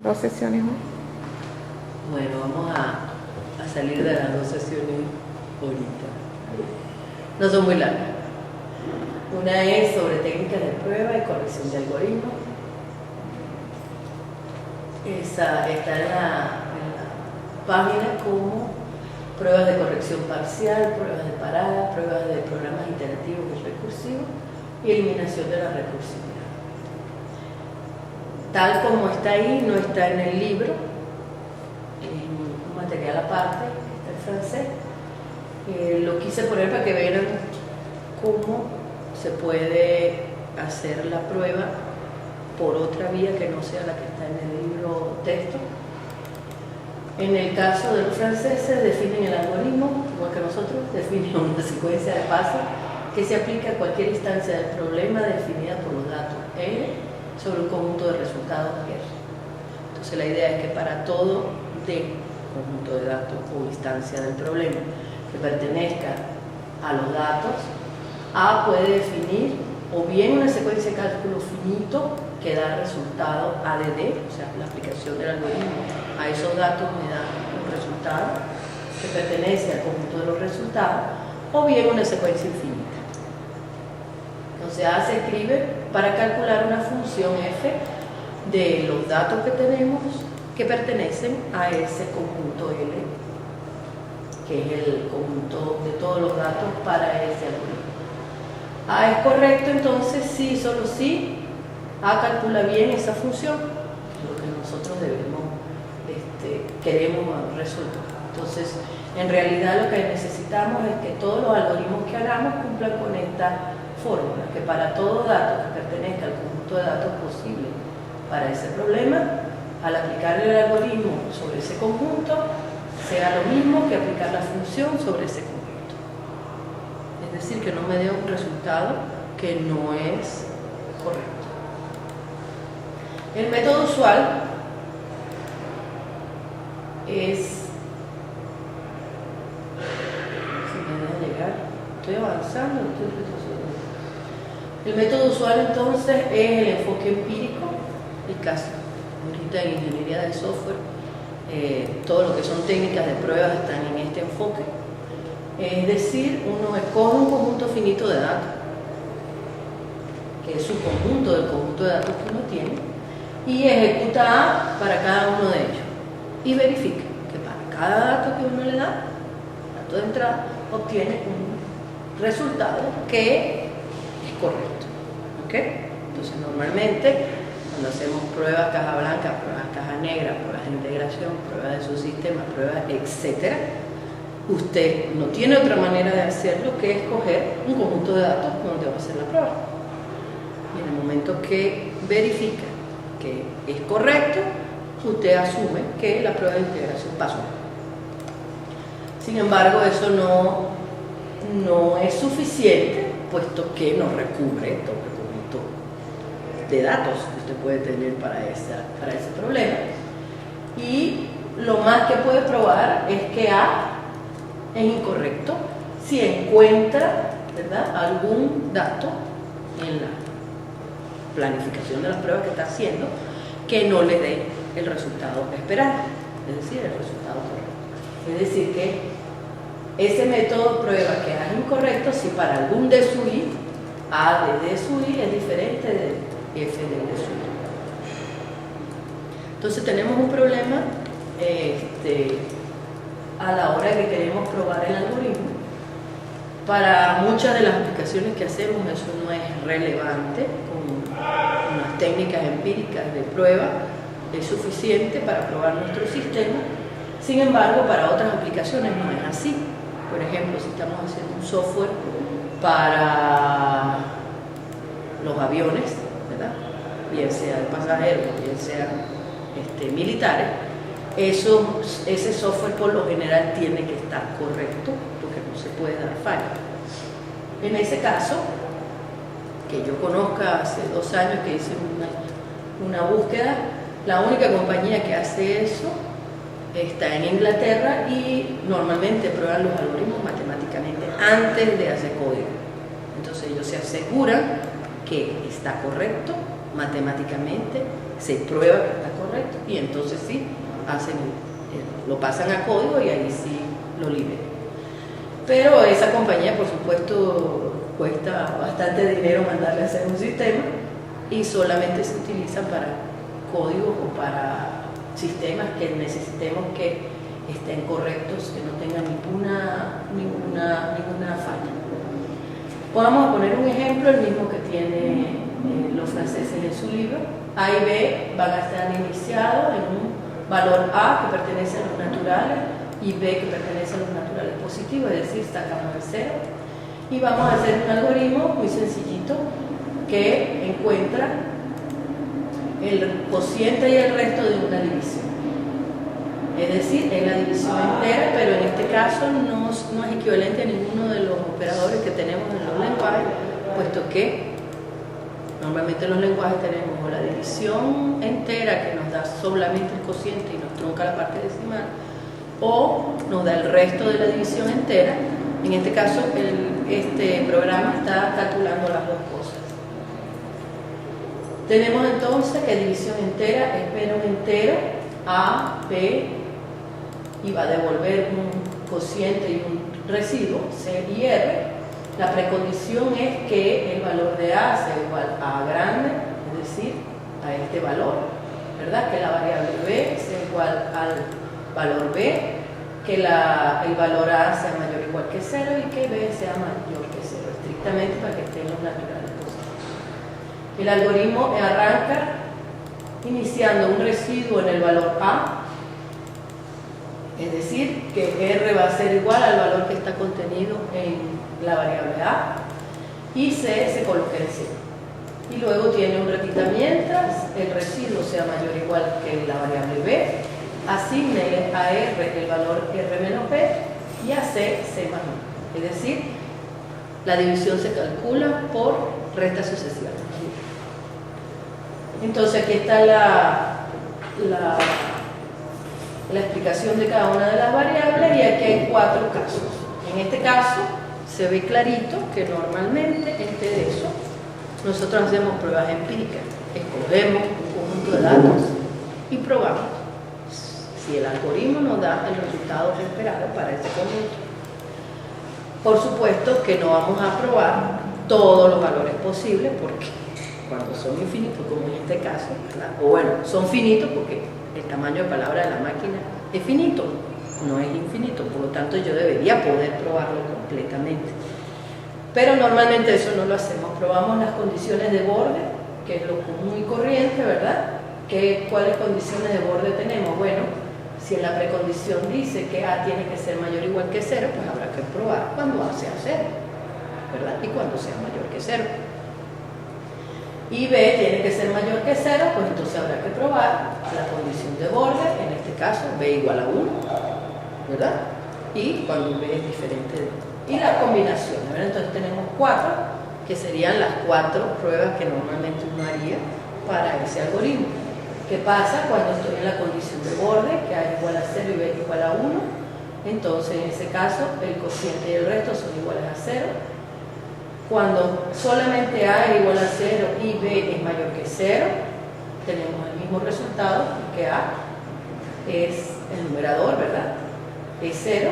2 sesiones hoy. Bueno, vamos a salir de las 2 sesiones ahorita. No son muy largas. Una es sobre técnicas de prueba y corrección de algoritmos. Esa está en la página como pruebas de corrección parcial, pruebas de parada, pruebas de programas interactivos y recursivos y eliminación de la recursividad. Tal como está ahí, no está en el libro, es un material aparte, está en francés. Lo quise poner para que vean cómo se puede hacer la prueba por otra vía que no sea la que está en el libro texto. En el caso de los franceses definen el algoritmo, igual que nosotros, definen una secuencia de pasos que se aplica a cualquier instancia del problema definida por los datos N sobre un conjunto de resultados R. Entonces la idea es que para todo D, conjunto de datos o instancia del problema, que pertenezca a los datos, A puede definir o bien una secuencia de cálculo finito que da resultado ADD, o sea, la aplicación del algoritmo a esos datos me da un resultado que pertenece al conjunto de los resultados, o bien una secuencia infinita. Entonces A se escribe para calcular una función f de los datos que tenemos que pertenecen a ese conjunto L, que es el conjunto de todos los datos para ese algoritmo. A es correcto, entonces sí, solo sí, A calcula bien esa función, lo que nosotros queremos resolver. Entonces, en realidad lo que necesitamos es que todos los algoritmos que hagamos cumplan con esta fórmula, que para todo dato que pertenezca al conjunto de datos posible para ese problema, al aplicar el algoritmo sobre ese conjunto, sea lo mismo que aplicar la función sobre ese conjunto. Es decir, que no me dé un resultado que no es correcto. El método usual es, si me deja llegar, estoy avanzando, estoy retrocediendo. El método usual entonces es el enfoque empírico, el caso. Ahorita en ingeniería de software, todo lo que son técnicas de pruebas están en este enfoque. Es decir, uno escoge un conjunto finito de datos, que es su conjunto del conjunto de datos que uno tiene, y ejecuta A para cada uno de ellos. Y verifica que para cada dato que uno le da, dato de entrada, obtiene un resultado que es correcto. ¿Ok? Entonces, normalmente, cuando hacemos pruebas caja blanca, pruebas caja negra, pruebas de integración, pruebas de subsistema, pruebas, etc., usted no tiene otra manera de hacerlo que escoger un conjunto de datos donde va a hacer la prueba. Y en el momento que verifica que es correcto, usted asume que la prueba de integración pasó. Sin embargo, eso no es suficiente, puesto que no recubre todo el conjunto de datos que usted puede tener para ese problema. Y lo más que puede probar es que A es incorrecto si encuentra, ¿verdad?, algún dato en la planificación de las pruebas que está haciendo que no le dé el resultado esperado, es decir, el resultado correcto. Es decir, que ese método prueba que A es incorrecto si para algún D sub I, A de D sub I es diferente de F de D sub I. Entonces tenemos un problema a la hora de que queremos probar el algoritmo. Para muchas de las aplicaciones que hacemos eso no es relevante, con unas técnicas empíricas de prueba es suficiente para probar nuestro sistema. Sin embargo, para otras aplicaciones no es así. Por ejemplo, si estamos haciendo un software para los aviones, ¿verdad?, bien sea de pasajeros, bien sea militares, ese software por lo general tiene que estar correcto, porque no se puede dar falla. En ese caso, que yo conozca, hace 2 años que hice una búsqueda, la única compañía que hace eso está en Inglaterra y normalmente prueban los algoritmos matemáticamente antes de hacer código. Entonces ellos se aseguran que está correcto matemáticamente, se prueba que está correcto y entonces sí, lo pasan a código y ahí sí lo liberan. Pero esa compañía, por supuesto, cuesta bastante dinero mandarle a hacer un sistema y solamente se utilizan para códigos o para sistemas que necesitemos que estén correctos, que no tengan ninguna falla. Vamos a poner un ejemplo, el mismo que tiene los franceses en su libro. A y B van a estar iniciados en un valor A que pertenece a los naturales y B que pertenece a los naturales positivos, es decir, sacamos el cero. Y vamos a hacer un algoritmo muy sencillito que encuentra el cociente y el resto de una división. Es decir, es la división entera, pero en este caso no es equivalente a ninguno de los operadores que tenemos en los lenguajes, puesto que normalmente en los lenguajes tenemos o la división entera que nos da solamente el cociente y nos trunca la parte decimal, o nos da el resto de la división entera. En este caso, este programa está calculando las dos cosas. Tenemos entonces que división entera espera un entero A, B, y va a devolver un cociente y un residuo, C y R. La precondición es que el valor de A sea igual a grande, es decir, a este valor, ¿verdad? Que la variable B sea igual al valor B, que el valor A sea mayor o igual que 0 y que B sea mayor que 0, estrictamente para que estén los naturales positivos. El algoritmo arranca iniciando un residuo en el valor A, es decir, que R va a ser igual al valor que está contenido en la variable A y C se coloca en 0. Y luego tiene un repita mientras el residuo sea mayor o igual que la variable B, asigne a R el valor R menos B y a C, C más 1. Es decir, la división se calcula por resta sucesiva. Entonces aquí está la explicación de cada una de las variables y aquí hay 4 casos. En este caso se ve clarito que normalmente entre eso nosotros hacemos pruebas empíricas, escogemos un conjunto de datos y probamos si el algoritmo nos da el resultado esperado para ese conjunto. Por supuesto que no vamos a probar todos los valores posibles porque cuando son infinitos, como en este caso, ¿verdad? O bueno, son finitos porque el tamaño de palabra de la máquina es finito, no es infinito, por lo tanto yo debería poder probarlo completamente. Pero normalmente eso no lo hacemos, probamos las condiciones de borde, que es lo común y corriente, ¿verdad? ¿Cuáles condiciones de borde tenemos? Bueno, si en la precondición dice que A tiene que ser mayor o igual que 0, pues habrá que probar cuando A sea 0, ¿verdad? Y cuando sea mayor que 0. Y B tiene que ser mayor que 0, pues entonces habrá que probar la condición de borde, en este caso B igual a 1, ¿verdad? Y cuando B es diferente de 1. Y la combinación, ¿verdad? Entonces tenemos 4, que serían las 4 pruebas que normalmente uno haría para ese algoritmo. ¿Qué pasa cuando estoy en la condición de borde, que A igual a 0 y B igual a 1? Entonces en ese caso el cociente y el resto son iguales a 0. Cuando solamente A es igual a 0 y B es mayor que 0, tenemos el mismo resultado, porque A es el numerador, ¿verdad? Es 0.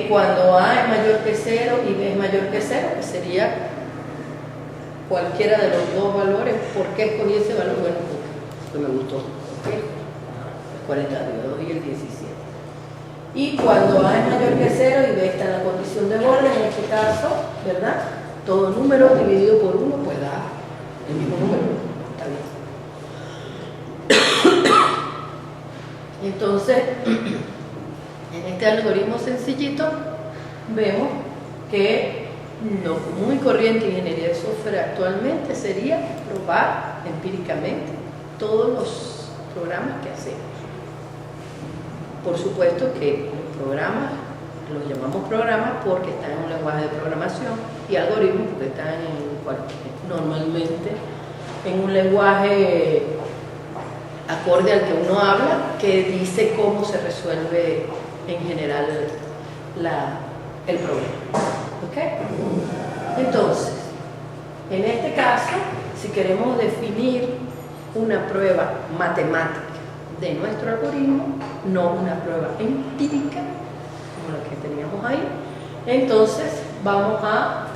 Cuando A es mayor que 0 y B es mayor que 0, que sería cualquiera de los dos valores. ¿Por qué escogí ese valor? Bueno, porque me gustó. ¿Okay? El 42 y el 17. Y cuando A es mayor que 0 y B está en la condición de borde, en este caso, ¿verdad? Todo número dividido por 1 pues da el mismo número. Está bien. Entonces, en este algoritmo sencillito, vemos que lo común y corriente en ingeniería de software actualmente sería probar empíricamente todos los programas que hacemos. Por supuesto que los programas, los llamamos programas porque están en un lenguaje de programación y algoritmos porque están normalmente en un lenguaje acorde al que uno habla, que dice cómo se resuelve en general el problema. ¿Ok? Entonces, En este caso, si queremos definir una prueba matemática de nuestro algoritmo, no una prueba empírica, como la que teníamos ahí, entonces vamos a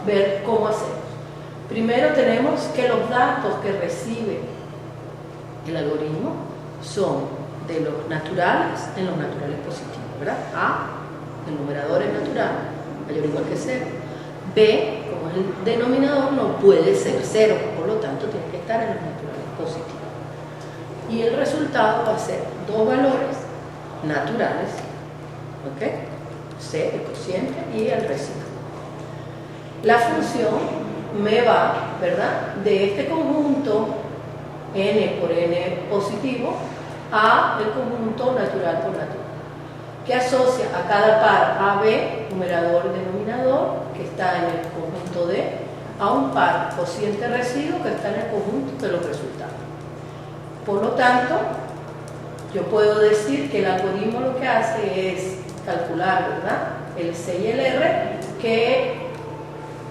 ver cómo hacemos. Primero tenemos que los datos que recibe el algoritmo son de los naturales en los naturales positivos, ¿verdad? A, el numerador es natural, mayor o igual que 0. B, como es el denominador, no puede ser 0, por lo tanto tiene que estar en los naturales positivos. Y el resultado va a ser dos valores naturales, ¿ok? C, el cociente, y el residuo. La función me va, ¿verdad?, de este conjunto n por n positivo a el conjunto natural por natural, que asocia a cada par AB, numerador y denominador, que está en el conjunto D, a un par cociente residuo que está en el conjunto de los resultados. Por lo tanto, yo puedo decir que el algoritmo lo que hace es calcular, ¿verdad?, el C y el R, que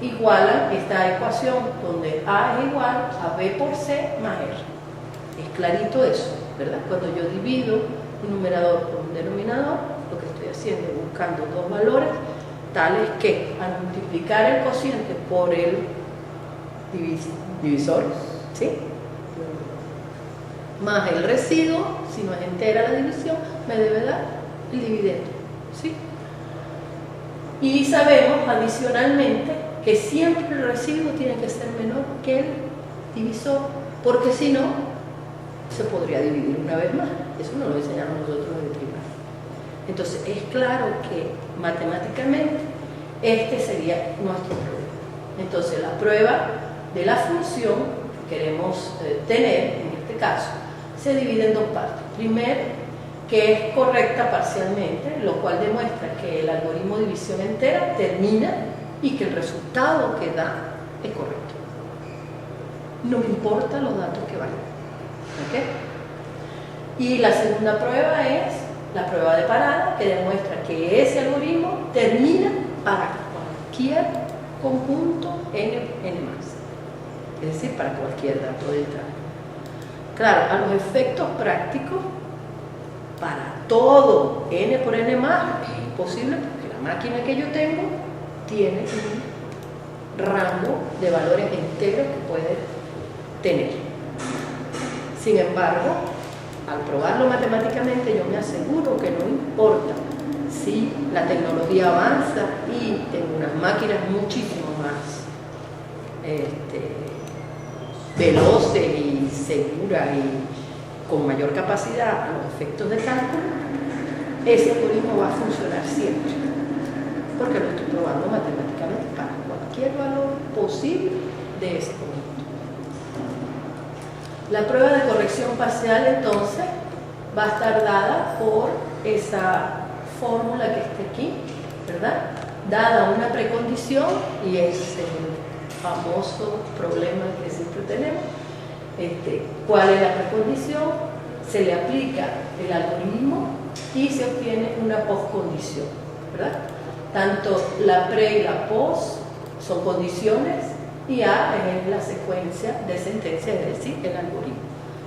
igualan esta ecuación donde A es igual a B por C más R. Es clarito eso, ¿verdad? Cuando yo divido un numerador por un denominador, lo que estoy haciendo es buscando dos valores tales que al multiplicar el cociente por el divisor, ¿sí?, más el residuo, si no es entera la división, me debe dar el dividendo, ¿sí? Y sabemos adicionalmente que siempre el residuo tiene que ser menor que el divisor, porque si no, se podría dividir una vez más. Eso nos lo enseñamos nosotros en primaria. Entonces, es claro que matemáticamente este sería nuestro problema. Entonces, la prueba de la función que queremos tener, en este caso, se divide en dos partes. Primero, que es correcta parcialmente, lo cual demuestra que el algoritmo de división entera termina y que el resultado que da es correcto. No me importan los datos que vayan. ¿Ok? Y la segunda prueba es la prueba de parada, que demuestra que ese algoritmo termina para cualquier conjunto n+, es decir, para cualquier dato de entrada. Claro, a los efectos prácticos, para todo n por n+, es imposible porque la máquina que yo tengo tiene un rango de valores enteros que puede tener. Sin embargo, al probarlo matemáticamente, yo me aseguro que no importa si la tecnología avanza y tengo unas máquinas muchísimo más veloces y seguras y con mayor capacidad a los efectos de cálculo, ese algoritmo va a funcionar siempre, porque lo estoy probando matemáticamente para cualquier valor posible de ese conjunto. La prueba de corrección parcial, entonces, va a estar dada por esa fórmula que está aquí, ¿verdad? Dada una precondición, y es el famoso problema que siempre tenemos. ¿Cuál es la precondición? Se le aplica el algoritmo y se obtiene una postcondición, ¿verdad? Tanto la pre y la post son condiciones y A es la secuencia de sentencias, es decir, el algoritmo.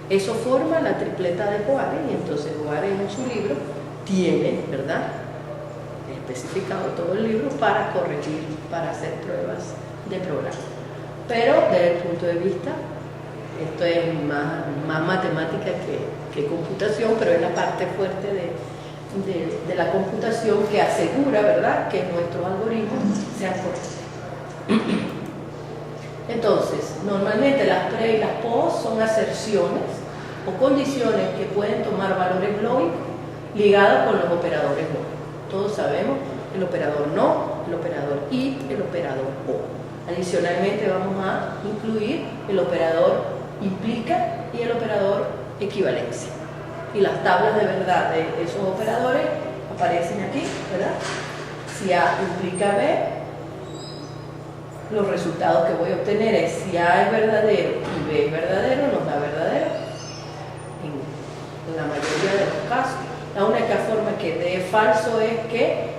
Eso forma la tripleta de Goare, y entonces Goare en su libro tiene, ¿verdad?, especificado todo el libro para corregir, para hacer pruebas de programa. Pero desde el punto de vista, esto es más matemática que computación, pero es la parte fuerte de la computación que asegura, ¿verdad?, que nuestros algoritmos sean correctos. Entonces, normalmente las pre y las post son aserciones o condiciones que pueden tomar valores lógicos ligados con los operadores lógicos. Todos sabemos el operador no, el operador y, el operador o. Adicionalmente vamos a incluir el operador implica y el operador equivalencia. Y las tablas de verdad de esos operadores aparecen aquí, ¿verdad? Si A implica B, los resultados que voy a obtener es si A es verdadero y B es verdadero, nos da verdadero en la mayoría de los casos. La única forma que dé falso es que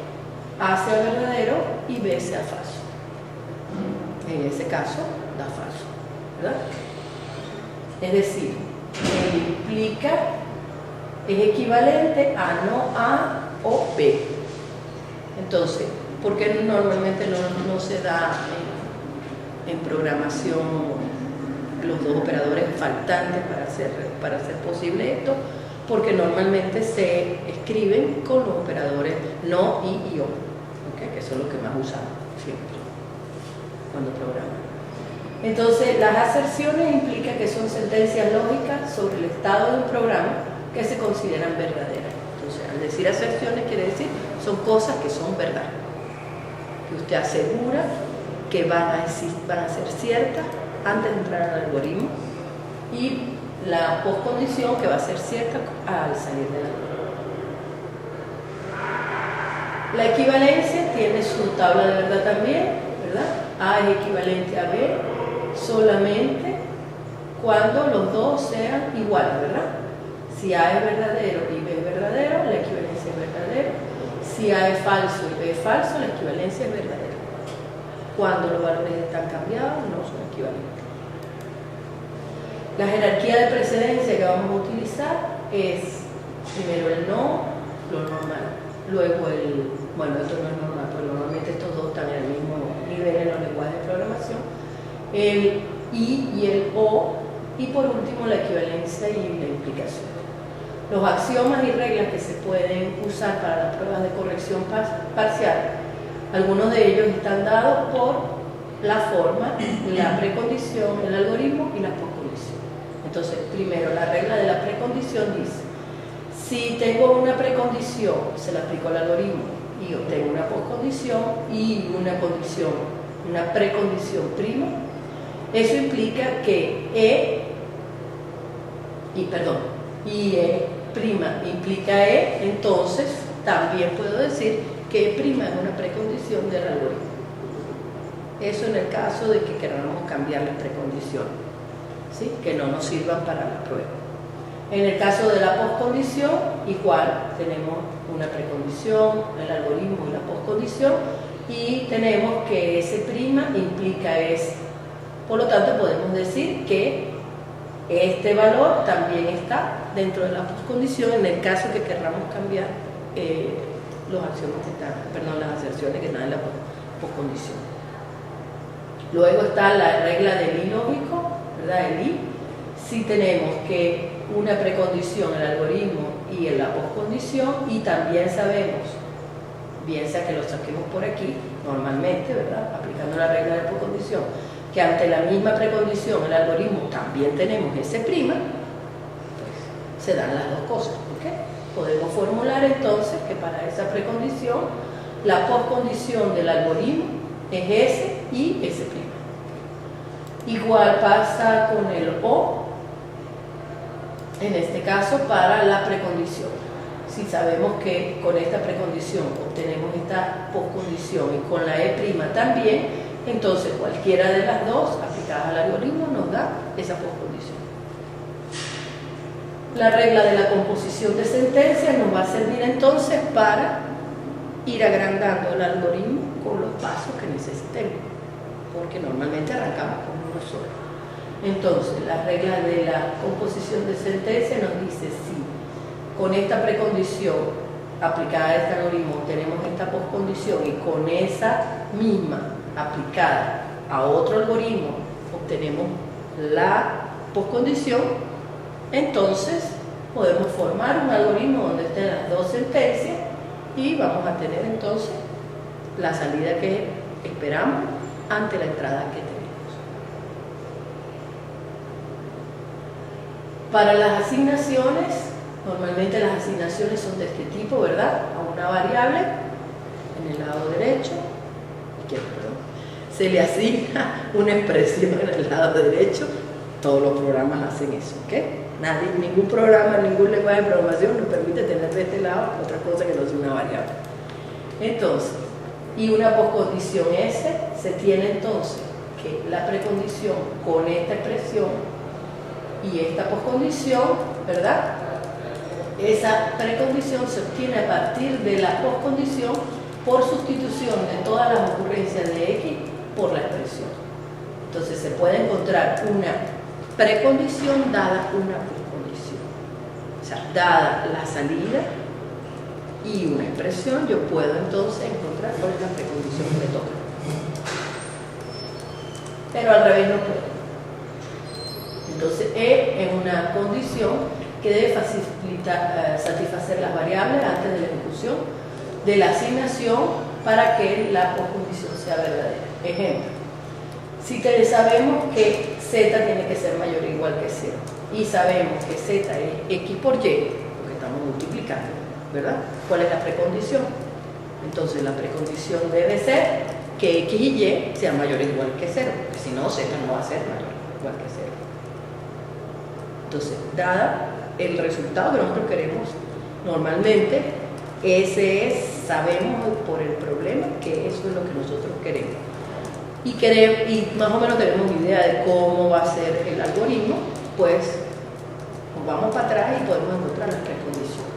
A sea verdadero y B sea falso. en ese caso da falso, ¿verdad? Es decir, el implica es equivalente a no A o B. Entonces, ¿por qué normalmente no se da en programación los dos operadores faltantes para hacer posible esto? Porque normalmente se escriben con los operadores no y o, ¿okay? Que son los que más usamos siempre cuando programan. Entonces, las aserciones implican que son sentencias lógicas sobre el estado de un programa que se consideran verdaderas. Entonces, al decir aserciones quiere decir son cosas que son verdad, que usted asegura que van a ser ciertas antes de entrar al algoritmo, y la postcondición que va a ser cierta al salir del algoritmo. La equivalencia tiene su tabla de verdad también, ¿verdad? A es equivalente a B solamente cuando los dos sean iguales, ¿verdad? Si A es verdadero y B es verdadero, la equivalencia es verdadera. Si A es falso y B es falso, la equivalencia es verdadera. Cuando los valores están cambiados, no son equivalentes. La jerarquía de precedencia que vamos a utilizar es primero el no, lo normal, luego el, bueno, esto no es normal, pero normalmente estos dos están en el mismo nivel en los lenguajes de programación, el y el o, y por último la equivalencia y la implicación. Los axiomas y reglas que se pueden usar para las pruebas de corrección parcial, algunos de ellos están dados por la forma, la precondición, el algoritmo y la postcondición. Entonces, primero, la regla de la precondición dice: si tengo una precondición, se la aplico al algoritmo y obtengo una postcondición y una condición, una precondición prima, eso implica que E prima implica E, entonces también puedo decir que E prima es una precondición del algoritmo. Eso en el caso de que queramos cambiar las precondiciones, ¿sí? Que no nos sirvan para la prueba. En el caso de la postcondición, igual tenemos una precondición, el algoritmo y la postcondición, y tenemos que S' implica S. Por lo tanto, podemos decir que este valor también está dentro de la postcondición en el caso que queramos cambiar los axiomas que están, las aserciones que están en la postcondición. Luego está la regla del I lógico, ¿verdad? El I. Si tenemos que una precondición, el algoritmo y en la postcondición, y también sabemos, bien sea que lo saquemos por aquí, normalmente, ¿verdad? Aplicando la regla de la postcondición, que ante la misma precondición, el algoritmo, también tenemos S', pues se dan las dos cosas, ¿ok? Podemos formular entonces que para esa precondición, la postcondición del algoritmo es S y S'. Igual pasa con el O, en este caso para la precondición. Si sabemos que con esta precondición obtenemos esta postcondición y con la E' también, entonces cualquiera de las dos aplicadas al algoritmo nos da esa postcondición. La regla de la composición de sentencias nos va a servir entonces para ir agrandando el algoritmo con los pasos que necesitemos, porque normalmente arrancamos con uno solo. Entonces, la regla de la composición de sentencia nos dice si con esta precondición aplicada a este algoritmo tenemos esta postcondición y con esa misma aplicada a otro algoritmo obtenemos la postcondición, entonces podemos formar un algoritmo donde estén las dos sentencias y vamos a tener entonces la salida que esperamos ante la entrada que tenemos. Para las asignaciones, normalmente las asignaciones son de este tipo, ¿verdad? A una variable en el lado derecho, se le asigna una expresión en el lado derecho. Todos los programas hacen eso, ¿ok? Ningún programa, ningún lenguaje de programación nos permite tener de este lado otra cosa que no sea una variable. Entonces, y una postcondición S, se tiene entonces que la precondición con esta expresión y esta postcondición, ¿verdad? Esa precondición se obtiene a partir de la postcondición por sustitución de todas las ocurrencias de X por la expresión. Entonces se puede encontrar una precondición dada una poscondición. O sea, dada la salida y una expresión, yo puedo entonces encontrar cuál es la precondición que me toca. Pero al revés no puedo. Entonces E es una condición que debe satisfacer las variables antes de la ejecución de la asignación para que la poscondición sea verdadera. Ejemplo, si sabemos que z tiene que ser mayor o igual que 0 y sabemos que z es x por y, porque estamos multiplicando, ¿verdad? ¿Cuál es la precondición? Entonces la precondición debe ser que x y y sean mayores o igual que 0, porque si no, z no va a ser mayor o igual que 0. Entonces, dada el resultado que nosotros queremos normalmente, ese es, sabemos por el problema que eso es lo que nosotros queremos. Y más o menos tenemos idea de cómo va a ser el algoritmo, pues nos vamos para atrás y podemos encontrar las precondiciones.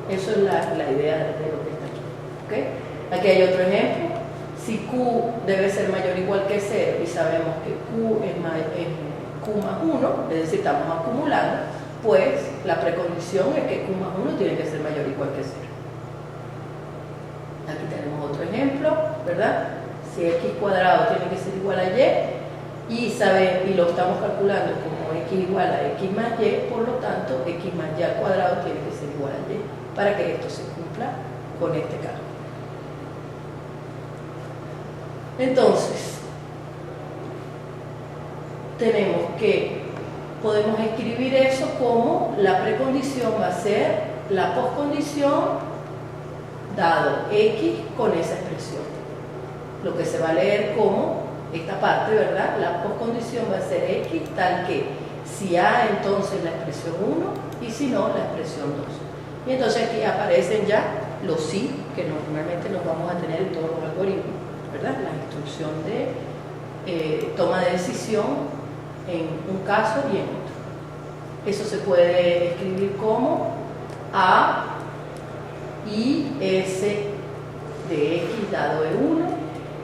Eso es la idea de lo que está aquí. ¿Okay? Aquí hay otro ejemplo. Si Q debe ser mayor o igual que 0 y sabemos que Q es Q más 1, es decir, estamos acumulando, pues la precondición es que Q más 1 tiene que ser mayor o igual que 0. Aquí tenemos otro ejemplo, ¿verdad? Si x cuadrado tiene que ser igual a y lo estamos calculando como x igual a x más y, por lo tanto, x más y al cuadrado tiene que ser igual a y para que esto se cumpla con este cálculo. Entonces, podemos escribir eso como la precondición va a ser la poscondición dado x con esa expresión. Lo que se va a leer como esta parte, ¿verdad? La poscondición va a ser x tal que si A, entonces la expresión 1 y si no, la expresión 2. Y entonces aquí aparecen ya los sí que normalmente los vamos a tener en todos los algoritmos, ¿verdad? La instrucción de toma de decisión en un caso y en otro. Eso se puede escribir como A y S de x dado E1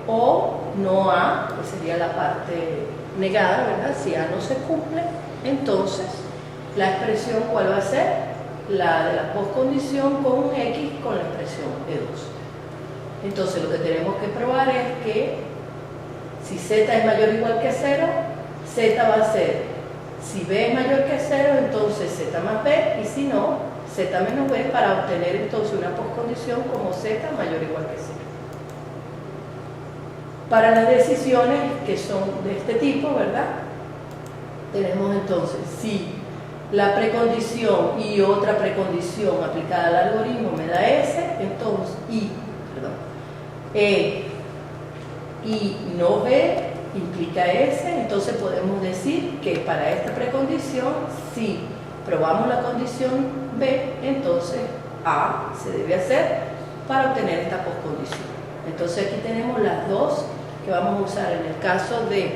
o no A, que sería la parte negada, ¿verdad? Si A no se cumple, entonces la expresión ¿cuál va a ser? La de la poscondición con un x con la expresión E2. Entonces lo que tenemos que probar es que si z es mayor o igual que 0, z va a ser, si b es mayor que 0, entonces z más b, y si no, z menos b, para obtener entonces una poscondición como z mayor o igual que 0. Para las decisiones que son de este tipo, ¿verdad? Tenemos entonces, si la precondición y otra precondición aplicada al algoritmo me da S, entonces E y no B implica S, entonces podemos decir que para esta precondición, si probamos la condición B, entonces A se debe hacer para obtener esta poscondición. Entonces aquí tenemos las dos que vamos a usar en el caso de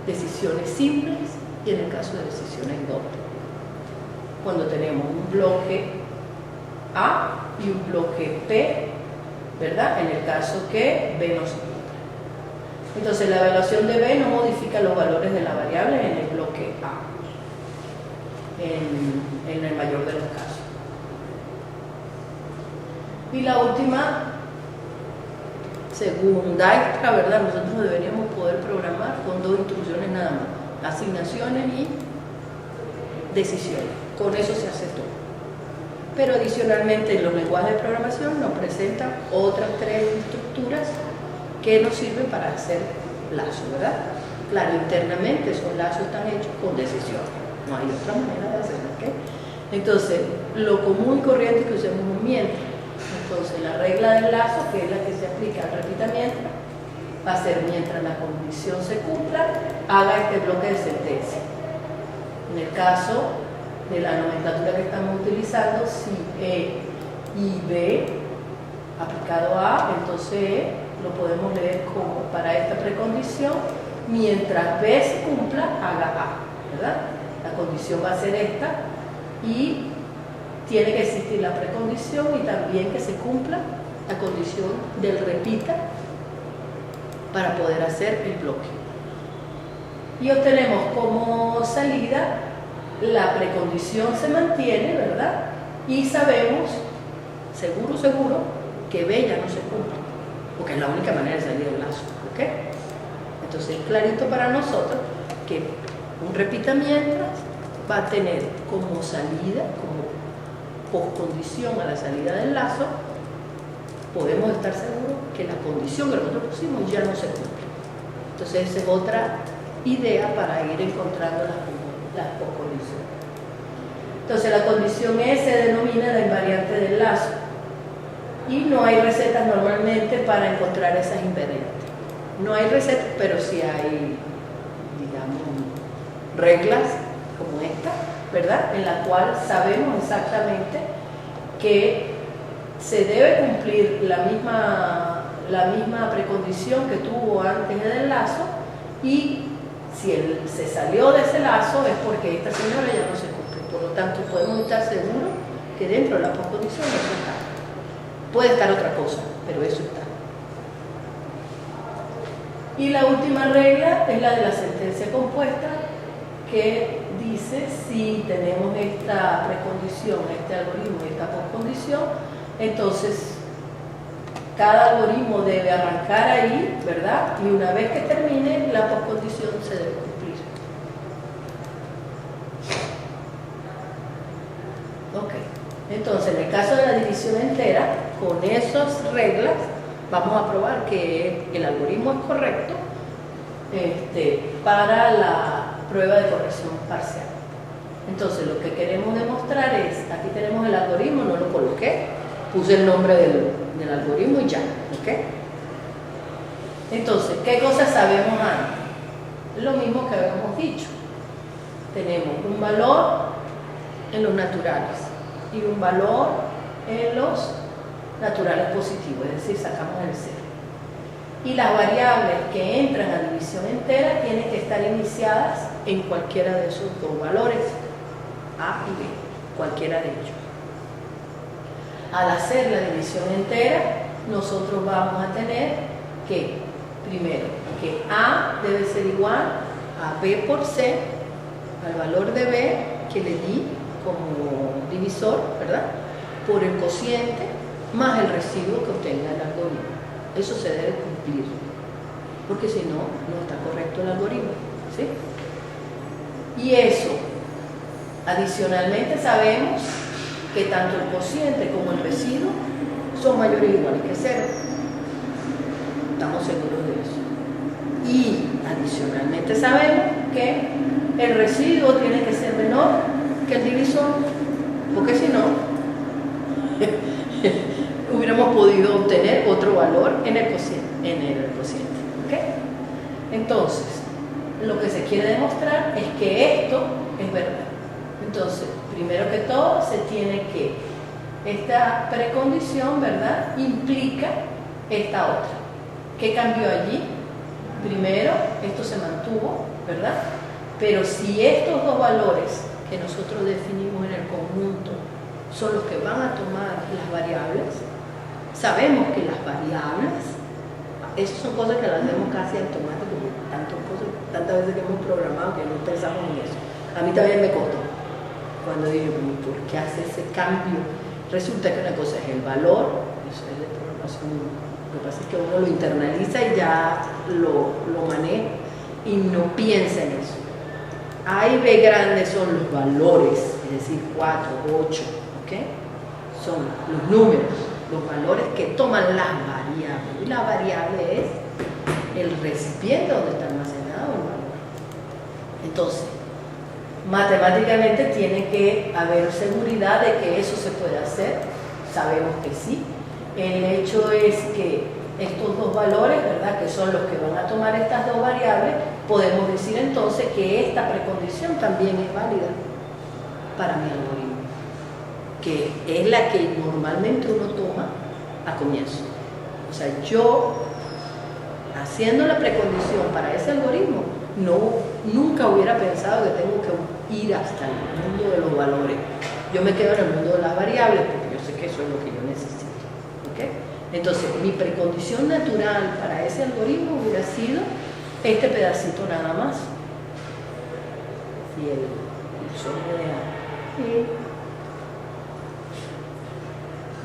decisiones simples y en el caso de decisiones dobles. Cuando tenemos un bloque A y un bloque P, ¿verdad? En el caso que B no se cumpla. Entonces la evaluación de B no modifica los valores de la variable en el bloque A, en el mayor de los casos. Y la última, segunda extra, ¿verdad? Nosotros deberíamos poder programar con dos instrucciones nada más, asignaciones y decisiones. Con eso se hace todo. Pero adicionalmente en los lenguajes de programación nos presentan otras tres estructuras que nos sirven para hacer lazos, ¿verdad? Claro, internamente esos lazos están hechos con decisiones. No hay otra manera de hacerlo, ¿ok? Entonces, lo común y corriente es que usemos un mientras. Entonces, la regla del lazo, que es la que se aplica al repitamiento, va a ser mientras la condición se cumpla, haga este bloque de sentencia. En el caso de la nomenclatura que estamos utilizando, si E y B aplicado a, entonces E lo podemos leer como para esta precondición, mientras B se cumpla, haga A, ¿verdad? La condición va a ser esta y tiene que existir la precondición y también que se cumpla la condición del repita para poder hacer el bloque. y obtenemos como salida la precondición se mantiene, ¿verdad? Y sabemos, seguro, que B ya no se cumple, porque es la única manera de salir del lazo, ¿ok? Entonces es clarito para nosotros que un repita mientras va a tener como salida, como poscondición a la salida del lazo, podemos estar seguros que la condición que nosotros pusimos ya no se cumple. Entonces esa es otra idea para ir encontrando las poscondiciones. Entonces la condición E se denomina la invariante del lazo y no hay recetas normalmente para encontrar esas invariantes. No hay recetas, pero sí hay, digamos, reglas como esta, ¿verdad? En la cual sabemos exactamente que se debe cumplir la misma precondición que tuvo antes del lazo, y si él se salió de ese lazo es porque esta señora ya no se cumple. Por lo tanto, podemos estar seguros que dentro de la poscondición eso está. Puede estar otra cosa, pero eso está. Y la última regla es la de la sentencia compuesta, que dice si tenemos esta precondición, este algoritmo y esta poscondición, entonces cada algoritmo debe arrancar ahí, ¿verdad? Y una vez que termine, la poscondición se debe cumplir. Ok, entonces en el caso de la división entera, con esas reglas, vamos a probar que el algoritmo es correcto para la prueba de corrección parcial. Entonces lo que queremos demostrar es, aquí tenemos el algoritmo, no lo coloqué, puse el nombre del algoritmo y ya, ¿ok? Entonces, ¿qué cosas sabemos antes? Lo mismo que habíamos dicho. Tenemos un valor en los naturales y un valor en los naturales positivos, es decir, sacamos el cero. Y las variables que entran a división entera tienen que estar iniciadas en cualquiera de esos dos valores, A y B, cualquiera de ellos. Al hacer la división entera, nosotros vamos a tener que, primero, que A debe ser igual a B por C, al valor de B que le di como divisor, ¿verdad? Por el cociente más el residuo que obtenga el algoritmo. Eso se debe cumplir, porque si no, no está correcto el algoritmo, ¿sí? Y eso, adicionalmente sabemos que tanto el cociente como el residuo son mayores o iguales que cero. Estamos seguros de eso. Y adicionalmente sabemos que el residuo tiene que ser menor que el divisor, porque si no, hubiéramos podido obtener otro valor en el cociente. ¿Okay? Entonces, lo que se quiere demostrar es que esto es verdad. Entonces, primero que todo, se tiene que, esta precondición, ¿verdad?, implica esta otra. ¿Qué cambió allí? Primero, esto se mantuvo, ¿verdad? Pero si estos dos valores que nosotros definimos en el conjunto son los que van a tomar las variables, sabemos que las variables, esas son cosas que las hacemos casi automáticamente, tantas veces que hemos programado que no pensamos en eso. A mí también me costó. Cuando dije, ¿por qué hace ese cambio? Resulta que una cosa es el valor, eso es de programación, lo que pasa es que uno lo internaliza y ya lo maneja y no piensa en eso. A y B grandes son los valores, es decir, 4, 8, ¿ok? Son los números, los valores que toman las variables. Y la variable es el recipiente donde está almacenado el valor. Entonces, matemáticamente tiene que haber seguridad de que eso se puede hacer. Sabemos que sí. El hecho es que estos dos valores, ¿verdad?, que son los que van a tomar estas dos variables, podemos decir entonces que esta precondición también es válida para mi algoritmo, que es la que normalmente uno toma a comienzo. O sea, yo, haciendo la precondición para ese algoritmo, nunca hubiera pensado que tengo que ir hasta el mundo de los valores. Yo me quedo en el mundo de las variables porque yo sé que eso es lo que yo necesito. ¿Okay? Entonces, mi precondición natural para ese algoritmo hubiera sido este pedacito nada más. y el sonido de A. Y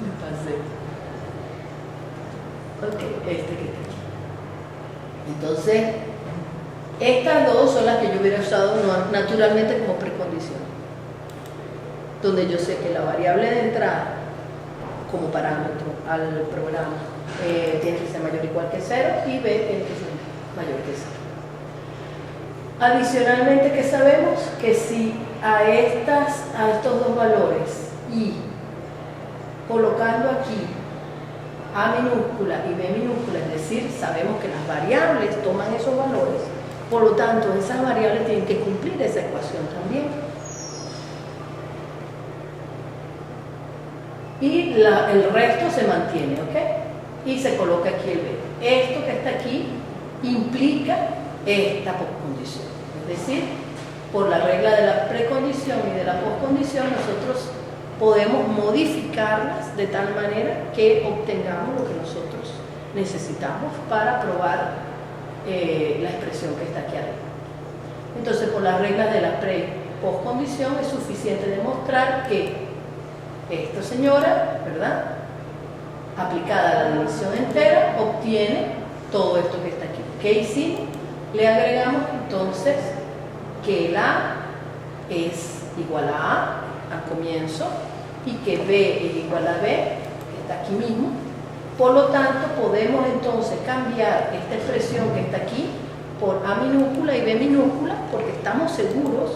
me pasé. Ok, que está aquí. Entonces, estas dos son las que yo hubiera usado naturalmente como precondición, donde yo sé que la variable de entrada como parámetro al programa tiene que ser mayor o igual que 0 y B tiene que ser mayor que 0. Adicionalmente, que sabemos que si a estos dos valores y colocando aquí A minúscula y B minúscula, es decir, sabemos que las variables toman esos valores, por lo tanto esas variables tienen que cumplir esa ecuación también. Y el resto se mantiene, ¿ok? Y se coloca aquí el B. Esto que está aquí implica esta poscondición. Es decir, por la regla de la precondición y de la poscondición, nosotros podemos modificarlas de tal manera que obtengamos lo que nosotros necesitamos para probar la expresión que está aquí arriba. Entonces, por las reglas de la poscondición es suficiente demostrar que esta señora, ¿verdad?, aplicada a la división entera, obtiene todo esto que está aquí. ¿Qué hicimos? Le agregamos entonces que el A es igual a A al comienzo y que B es igual a B, que está aquí mismo. Por lo tanto, podemos entonces cambiar esta expresión que está aquí por A minúscula y B minúscula, porque estamos seguros,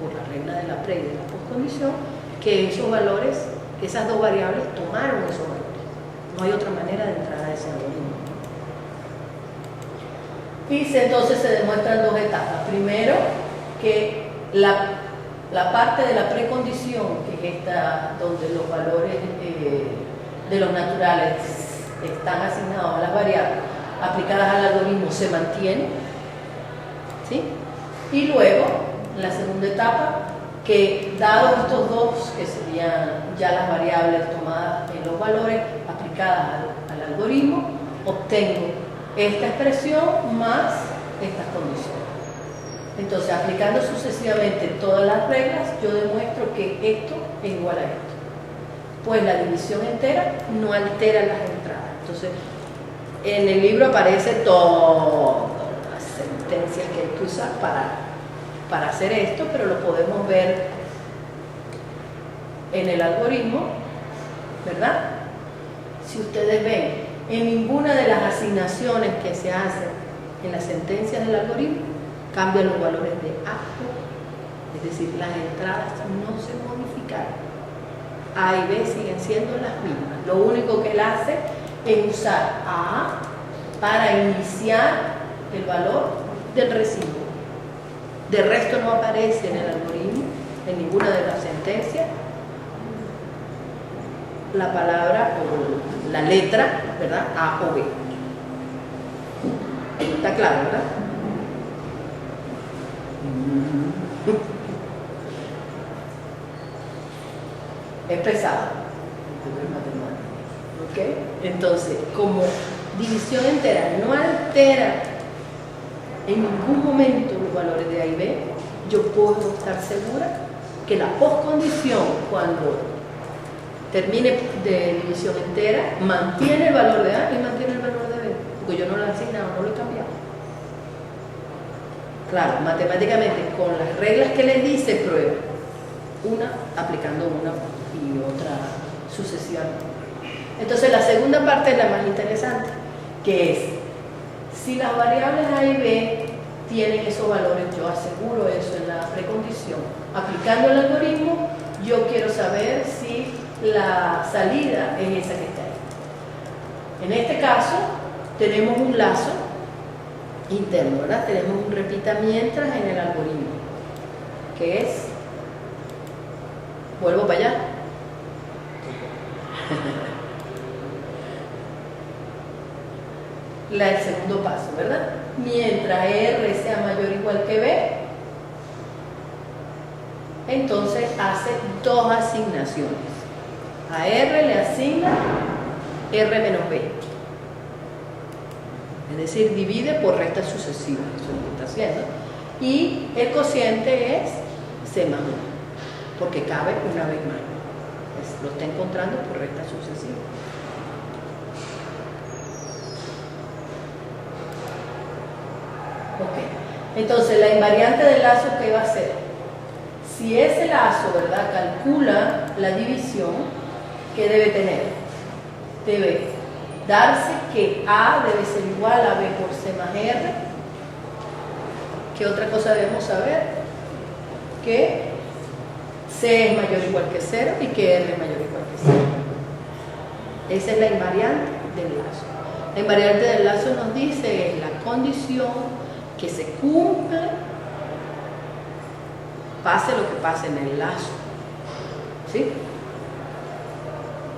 por la regla de la pre y de la postcondición, que esos valores, esas dos variables tomaron esos valores. No hay otra manera de entrar a ese algoritmo. Y entonces se demuestran dos etapas. Primero, que la parte de la precondición, que es esta donde los valores de los naturales están asignados a las variables aplicadas al algoritmo, se mantiene, ¿sí? Y luego, la segunda etapa, que dados estos dos, que serían ya las variables tomadas en los valores aplicadas al algoritmo, obtengo esta expresión más estas condiciones. Entonces, aplicando sucesivamente todas las reglas, yo demuestro que esto es igual a esto. Pues la división entera no altera las entradas. Entonces, en el libro aparece todas las sentencias que hay que usar para hacer esto, pero lo podemos ver en el algoritmo, ¿verdad? Si ustedes ven, en ninguna de las asignaciones que se hacen en las sentencias del algoritmo cambian los valores de A, es decir, las entradas no se modificaron. A y B siguen siendo las mismas. Lo único que él hace es usar A para iniciar el valor del residuo. De resto no aparece en el algoritmo, en ninguna de las sentencias, la palabra o la letra, ¿verdad?, A o B. ¿Está claro, verdad? Es pesado, ¿ok? Entonces, como división entera no altera en ningún momento los valores de A y B, yo puedo estar segura que la postcondición, cuando termine de división entera, mantiene el valor de A y mantiene el valor de B, porque yo no lo he asignado, no lo he cambiado. Claro, matemáticamente, con las reglas que les dice, prueba una aplicando una y otra sucesivamente. Entonces, la segunda parte es la más interesante, que es, si las variables A y B tienen esos valores, yo aseguro eso en la precondición. Aplicando el algoritmo, yo quiero saber si la salida es esa que está ahí. En este caso, tenemos un lazo interno, ¿verdad? Tenemos un repita mientras en el algoritmo, que es, vuelvo para allá. El segundo paso, ¿verdad? Mientras R sea mayor o igual que B, entonces hace dos asignaciones. A R le asigna R menos B. Es decir, divide por resta sucesiva, eso es lo que está haciendo. y el cociente es C más 1, porque cabe una vez más. Lo está encontrando por recta sucesiva. Ok, entonces la invariante del lazo, ¿qué va a hacer? Si ese lazo, ¿verdad?, calcula la división, ¿qué debe tener? Debe darse que A debe ser igual a B por C más R. ¿Qué otra cosa debemos saber? Que C es mayor o igual que 0 y que R es mayor o igual que 0. Esa es la invariante del lazo. La invariante del lazo nos dice es la condición que se cumple pase lo que pase en el lazo. ¿Sí?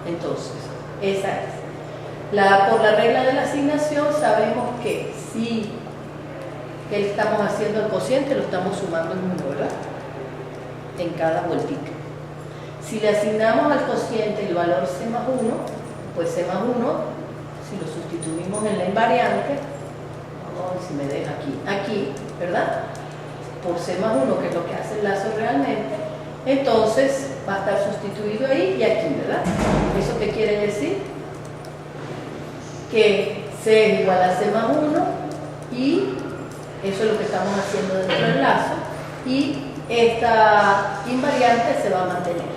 Entonces, esa es. Por la regla de la asignación sabemos que si estamos haciendo el cociente, lo estamos sumando en 1, ¿verdad? En cada vueltica. Si le asignamos al cociente el valor C más 1, pues C más 1, si lo sustituimos en la invariante, vamos a ver si me deja aquí, ¿verdad? Por C más 1, que es lo que hace el lazo realmente, entonces va a estar sustituido ahí y aquí, ¿verdad? ¿Eso qué quiere decir? Que C es igual a C más 1 y eso es lo que estamos haciendo dentro del lazo y esta invariante se va a mantener.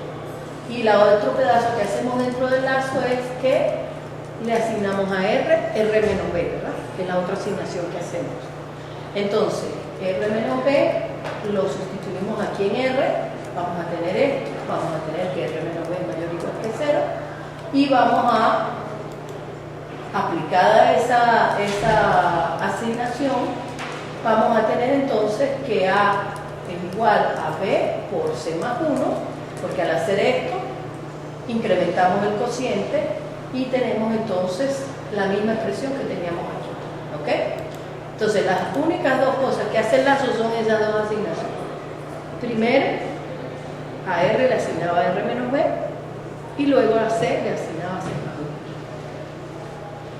Y el otro pedazo que hacemos dentro del lazo es que le asignamos a R menos B, ¿verdad? Que es la otra asignación que hacemos. Entonces, R menos B lo sustituimos aquí en R, vamos a tener esto, vamos a tener que R menos B es mayor o igual que 0 y vamos a, aplicada esa asignación, vamos a tener entonces que A es igual a B por C más 1, porque al hacer esto incrementamos el cociente y tenemos entonces la misma expresión que teníamos aquí. ¿Ok? Entonces las únicas dos cosas que hace el lazo son esas dos asignaciones. Primero, a R le asignaba R menos B y luego a C le asignaba C más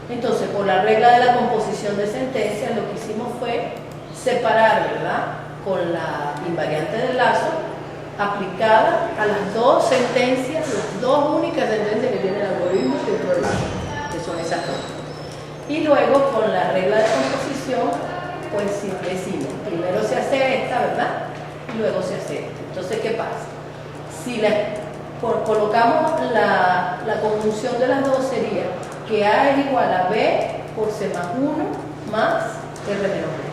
1. Entonces, por la regla de la composición de sentencias, lo que hicimos fue separar, ¿verdad?, con la invariante del lazo aplicada a las dos sentencias, las dos únicas sentencias que tiene el algoritmo dentro del lazo, que son esas dos. Y luego con la regla de composición, pues si decimos, primero se hace esta, ¿verdad?, y luego se hace esta. Entonces, ¿qué pasa? Si colocamos la conjunción de las dos sería que A es igual a B por C más 1 más R menos B.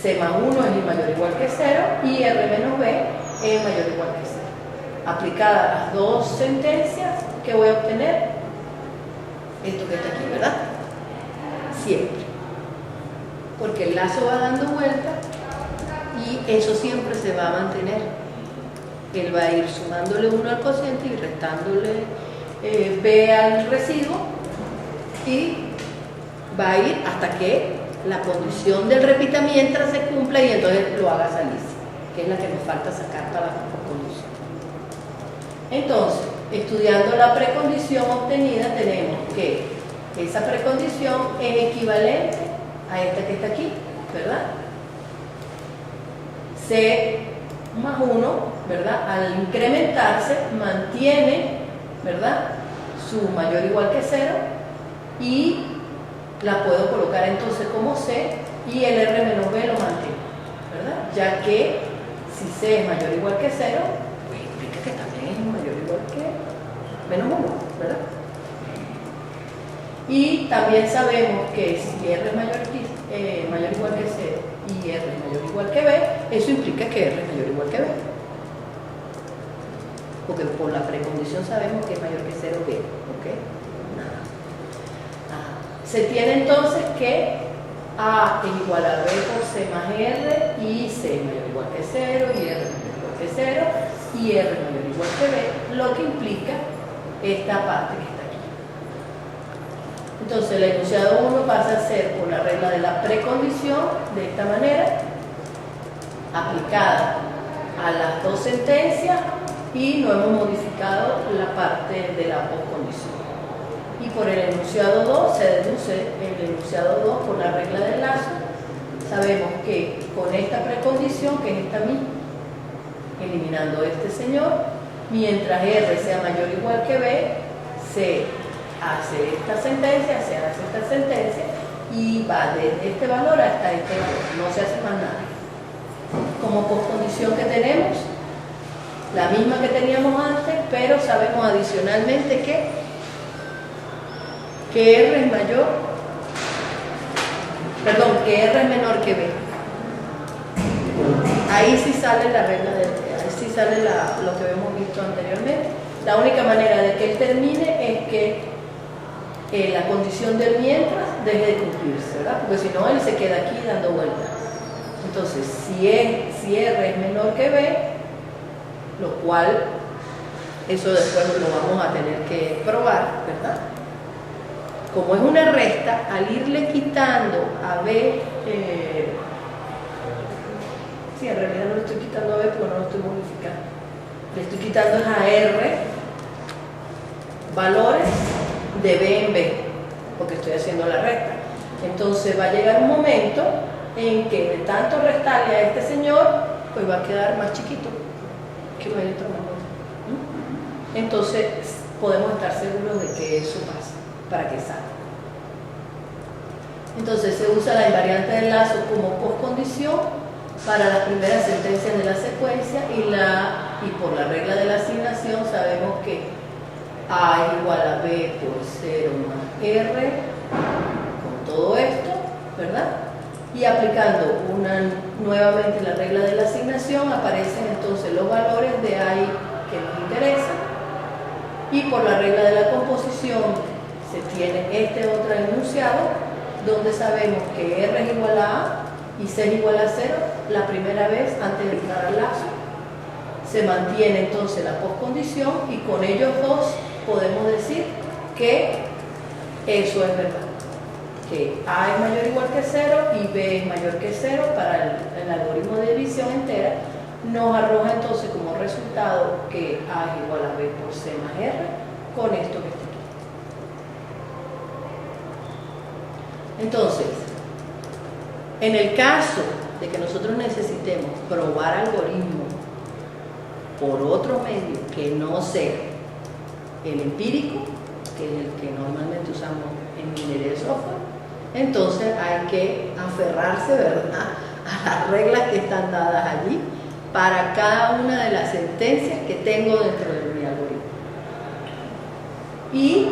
C más 1 es mayor o igual que 0 y R menos B es mayor o igual que 0. Aplicadas las dos sentencias, ¿qué voy a obtener? Esto que está aquí, ¿verdad? Siempre. Porque el lazo va dando vuelta y eso siempre se va a mantener. Él va a ir sumándole 1 al cociente y restándole B al residuo y va a ir hasta que la condición del repita mientras se cumpla y entonces lo haga salir, que es la que nos falta sacar para la condición. Entonces, estudiando la precondición obtenida, tenemos que esa precondición es equivalente a esta que está aquí, ¿verdad? C más 1, ¿verdad? Al incrementarse, mantiene, ¿verdad?, su mayor o igual que 0 y la puedo colocar entonces como C y el R menos B lo mantengo, ¿verdad? Ya que si C es mayor o igual que 0, pues implica que también es mayor o igual que menos 1, ¿verdad? Y también sabemos que si R es mayor o igual que 0 y R es mayor o igual que B, eso implica que R es mayor o igual que B. Porque por la precondición sabemos que es mayor que 0 B, ¿ok? Nada. Se tiene entonces que A es igual a B por C más R y C es mayor o igual que 0 y R es mayor o igual que 0 y R es mayor o igual que B, lo que implica esta parte que está aquí. Entonces el enunciado 1 pasa a ser por la regla de la precondición de esta manera, aplicada a las dos sentencias y no hemos modificado la parte de la poscondición. Y por el enunciado 2 se deduce el enunciado 2 por la regla del lazo sabemos que con esta precondición, que es esta misma, eliminando este señor, mientras R sea mayor o igual que B, se hace esta sentencia, y va desde este valor hasta este valor, no se hace más nada. Como postcondición que tenemos, la misma que teníamos antes, pero sabemos adicionalmente que R es mayor, perdón, que R es menor que B. Ahí sí sale la regla del ahí sí sale lo que habíamos visto anteriormente. La única manera de que él termine es que la condición del mientras deje de cumplirse, ¿verdad? Porque si no, él se queda aquí dando vueltas. Entonces, si R es menor que B, lo cual, eso después lo vamos a tener que probar, ¿verdad? Como es una resta, al irle quitando a B, sí, en realidad no le estoy quitando a B porque no lo estoy modificando, le estoy quitando a R valores de B en B, porque estoy haciendo la resta. Entonces va a llegar un momento en que de tanto restarle a este señor, pues va a quedar más chiquito que vaya tomando. Entonces podemos estar seguros de que eso pasa para que salga. Entonces se usa la invariante del lazo como postcondición para las primeras sentencias de la secuencia y por la regla de la asignación sabemos que A es igual a B por 0 más R con todo esto, ¿verdad? Y aplicando nuevamente la regla de la asignación aparecen entonces los valores de A que nos interesan, y por la regla de la composición se tiene este otro enunciado donde sabemos que R es igual a A y C es igual a 0 la primera vez antes de entrar al lazo. Se mantiene entonces la postcondición y con ellos dos podemos decir que eso es verdad, que A es mayor o igual que 0 y B es mayor que 0 para el algoritmo de división entera. Nos arroja entonces como resultado que A es igual a B por C más R con esto que está aquí. Entonces, en el caso de que nosotros necesitemos probar algoritmos por otro medio que no sea el empírico, que es el que normalmente usamos en minería de software, entonces hay que aferrarse, ¿verdad?, a las reglas que están dadas allí para cada una de las sentencias que tengo dentro de mi algoritmo. Y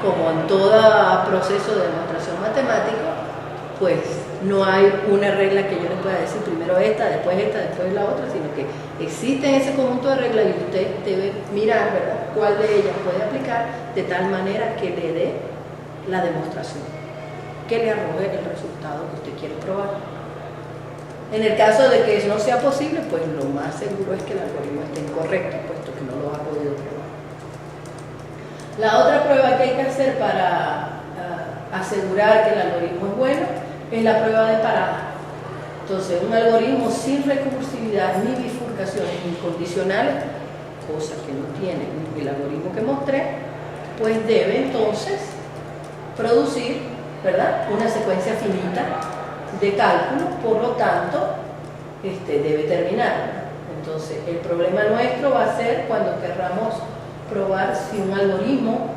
como en todo proceso de demostración matemática, pues no hay una regla que yo les pueda decir primero esta, después la otra, sino que existe ese conjunto de reglas y usted debe mirar, ¿verdad?, cuál de ellas puede aplicar de tal manera que le dé la demostración, que le arroje el resultado que usted quiere probar. En el caso de que eso no sea posible, pues lo más seguro es que el algoritmo esté incorrecto, puesto que no lo ha podido probar. La otra prueba que hay que hacer para asegurar que el algoritmo es bueno es la prueba de parada. Entonces, un algoritmo sin recursividad ni bifurcaciones incondicionales, cosa que no tiene el algoritmo que mostré, pues debe entonces producir, ¿verdad?, una secuencia finita de cálculo, por lo tanto debe terminar. Entonces el problema nuestro va a ser cuando querramos probar si un algoritmo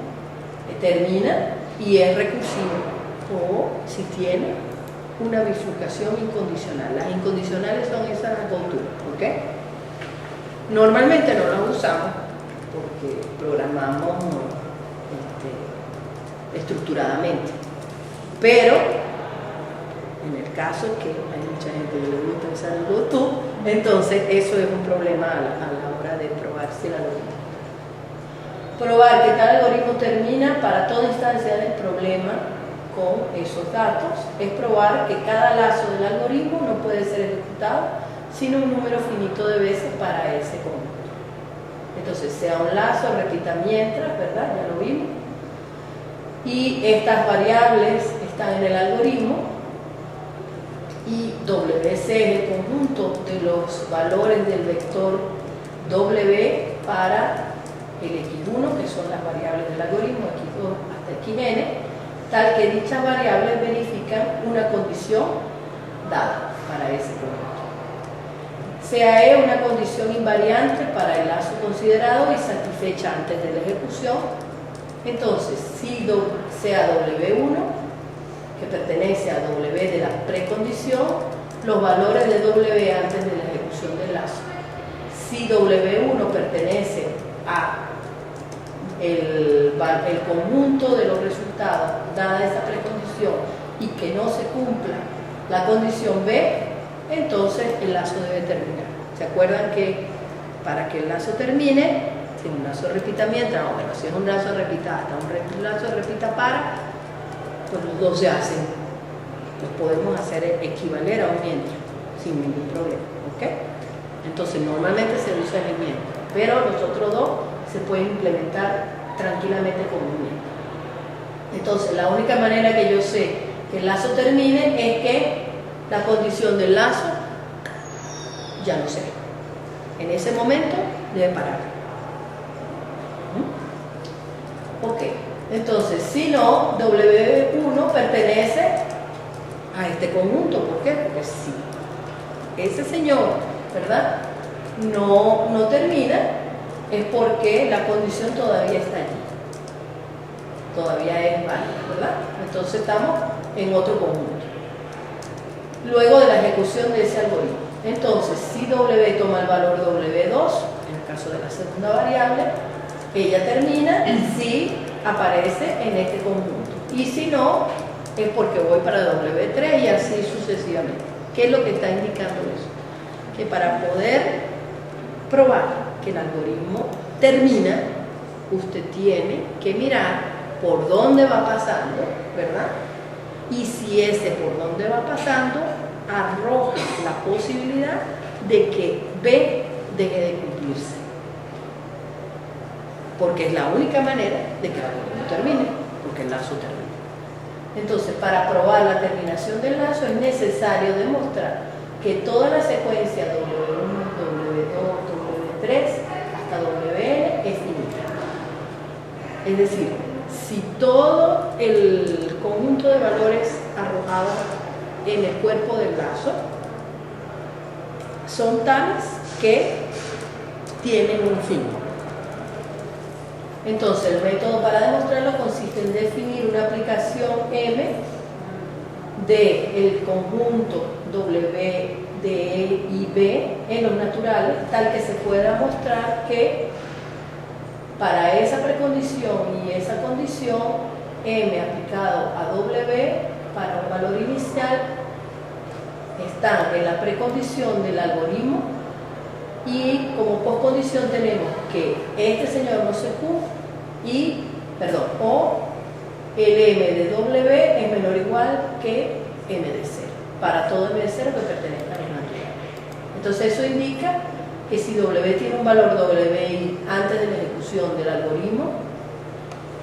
termina y es recursivo o si tiene una bifurcación incondicional. Las incondicionales son esas go-to, ¿ok? Normalmente no las usamos porque programamos estructuradamente, pero en el caso que hay mucha gente que le gusta usar el go-to, entonces eso es un problema a la hora de probar si el algoritmo. Probar que tal algoritmo termina para toda instancia del problema con esos datos es probar que cada lazo del algoritmo no puede ser ejecutado sino un número finito de veces para ese conjunto. Entonces, sea un lazo, repita mientras, ¿verdad? Ya lo vimos. Y estas variables están en el algoritmo y WC es el conjunto de los valores del vector W para el X1, que son las variables del algoritmo, X2 hasta Xn, tal que dichas variables verifican una condición dada para ese conjunto. Sea E una condición invariante para el lazo considerado y satisfecha antes de la ejecución. Entonces, si sea W1, que pertenece a W de la precondición, los valores de W antes de la ejecución del lazo. Si W1 pertenece a el conjunto de los resultados dada esa precondición y que no se cumpla la condición B, entonces el lazo debe terminar. ¿Se acuerdan que para que el lazo termine, si un lazo repita mientras, o bueno, si es un lazo repita hasta, un lazo repita para, pues los dos se hacen, los podemos hacer equivaler a un mientras sin ningún problema, ¿ok? Entonces normalmente se usa el mientras, pero los otros dos se pueden implementar tranquilamente como un mientras. Entonces la única manera que yo sé que el lazo termine es que la condición del lazo ya no sé. En ese momento debe parar. Ok, entonces si no, W1 pertenece a este conjunto. ¿Por qué? Porque si ese señor, ¿verdad?, no termina, es porque la condición todavía está allí. Todavía es válida, ¿verdad? Entonces estamos en otro conjunto. Luego de la ejecución de ese algoritmo. Entonces, si W toma el valor W2, en el caso de la segunda variable, ella termina si aparece en este conjunto. Y si no, es porque voy para W3 y así sucesivamente. ¿Qué es lo que está indicando eso? Que para poder probar que el algoritmo termina, usted tiene que mirar por dónde va pasando, ¿verdad? Y si ese por dónde va pasando arroja la posibilidad de que B deje de cumplirse, porque es la única manera de que el algoritmo termine, porque el lazo termina. Entonces, para probar la terminación del lazo es necesario demostrar que toda la secuencia W1, W2, W3 hasta WN es finita. Es decir, si todo el conjunto de valores arrojados en el cuerpo del lazo son tales que tienen un fin. Entonces, el método para demostrarlo consiste en definir una aplicación M del conjunto W, D, E y B en los naturales, tal que se pueda mostrar que para esa precondición y esa condición, M aplicado a W para un valor inicial están en la precondición del algoritmo, y como postcondición tenemos que este señor no se cumple o el M de W es menor o igual que M de 0 para todo M de 0 que pertenezca a los naturales. Entonces eso indica que si W tiene un valor WI antes de la ejecución del algoritmo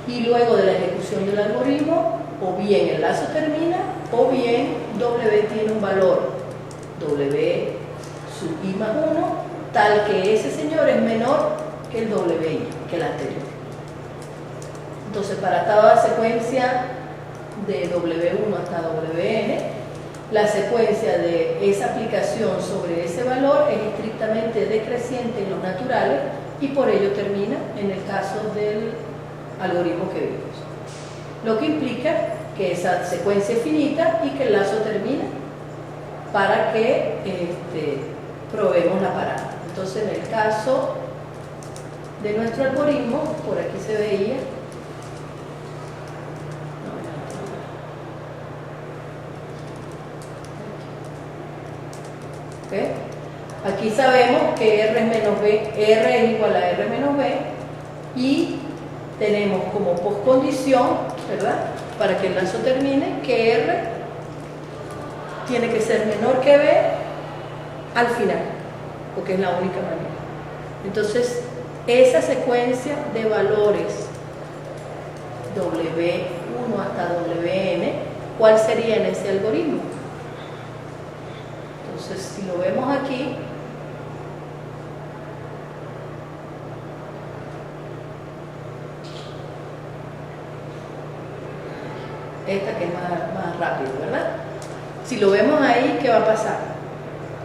y luego de la ejecución del algoritmo, o bien el lazo termina o bien W tiene un valor W sub I más 1 tal que ese señor es menor que el WI, que el anterior. Entonces, para toda secuencia de W1 hasta WN, la secuencia de esa aplicación sobre ese valor es estrictamente decreciente en los naturales y por ello termina en el caso del algoritmo que vimos. Lo que implica que esa secuencia es finita y que el lazo termina para que probemos la parada. Entonces, en el caso de nuestro algoritmo, por aquí se veía, ¿okay? Aquí sabemos que R es menos B, R es igual a R menos B, y tenemos como postcondición, ¿verdad?, para que el lazo termine, que R tiene que ser menor que B al final, porque es la única manera. Entonces, esa secuencia de valores W1 hasta WN, ¿cuál sería en ese algoritmo? Entonces, si lo vemos aquí, esta que es más rápido, ¿verdad? Si lo vemos ahí, ¿qué va a pasar?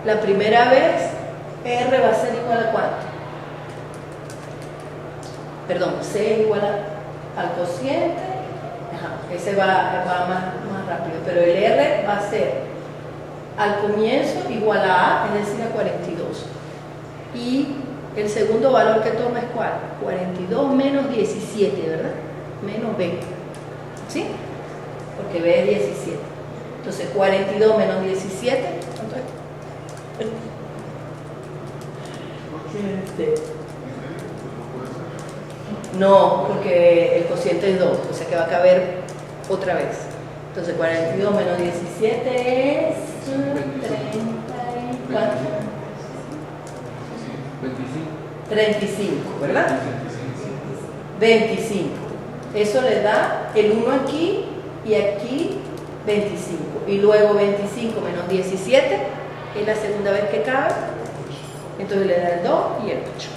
La primera vez, R va a ser igual a ¿cuánto? Perdón, C es igual al cociente. Ajá, ese va más rápido, pero el R va a ser al comienzo igual a es decir, a 42. Y el segundo valor que toma es ¿cuál? 42 menos 17, ¿verdad? Menos B. ¿Sí? Porque B es 17. Entonces, 42 menos 17, ¿cuánto es? No, porque el cociente es 2, o sea que va a caber otra vez. Entonces 42 menos 17 es 30, ¿cuánto? 35, ¿verdad? 25. Eso le da el 1 aquí y aquí 25. Y luego 25 menos 17 es la segunda vez que cabe. Entonces le da el 2 y el 8.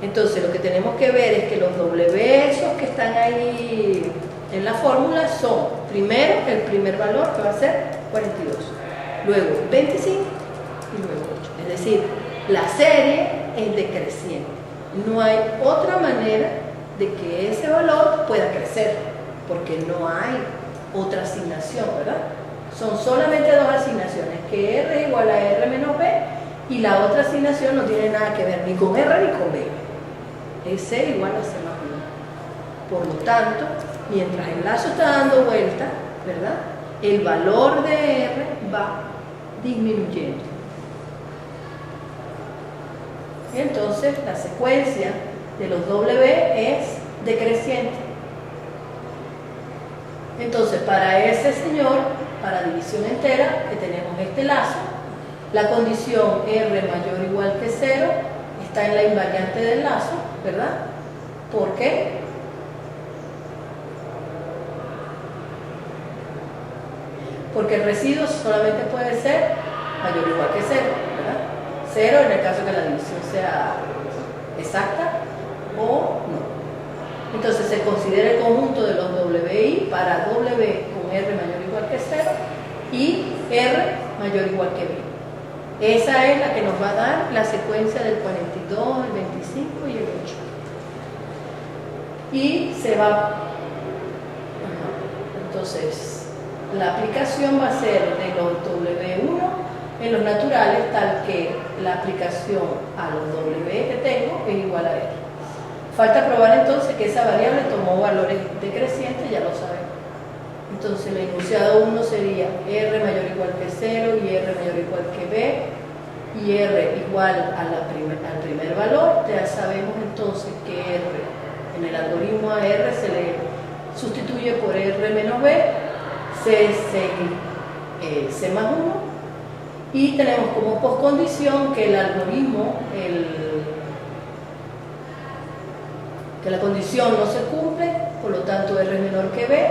Entonces lo que tenemos que ver es que los W esos que están ahí en la fórmula son primero el primer valor que va a ser 42, luego 25 y luego 8. Es decir, la serie es decreciente. No hay otra manera de que ese valor pueda crecer, porque no hay otra asignación, ¿verdad? Son solamente dos asignaciones, que R es igual a R menos B, y la otra asignación no tiene nada que ver ni con R ni con B. Es C igual a C más 1. Por lo tanto, mientras el lazo está dando vuelta, ¿verdad?, el valor de R va disminuyendo. Entonces, la secuencia de los W es decreciente. Entonces, para ese señor, para división entera, que tenemos este lazo, la condición R mayor o igual que 0 está en la invariante del lazo, ¿verdad? ¿Por qué? Porque el residuo solamente puede ser mayor o igual que 0, ¿verdad? 0 en el caso que la división sea exacta o no. Entonces se considera el conjunto de los WI para W con R mayor o igual que 0 y R mayor o igual que B. Esa es la que nos va a dar la secuencia del 42, el 25 y el 8. Y se va. Entonces, la aplicación va a ser de los W1 en los naturales, tal que la aplicación a los W que tengo es igual a R. Falta probar entonces que esa variable tomó valores decrecientes, ya lo sabemos. Entonces, el enunciado 1 sería R mayor o igual que 0 y R mayor o igual que B, y R igual al primer valor. Ya sabemos entonces que R, en el algoritmo a R se le sustituye por R menos B, C es C más 1, y tenemos como postcondición que el algoritmo, que la condición no se cumple, por lo tanto R es menor que B,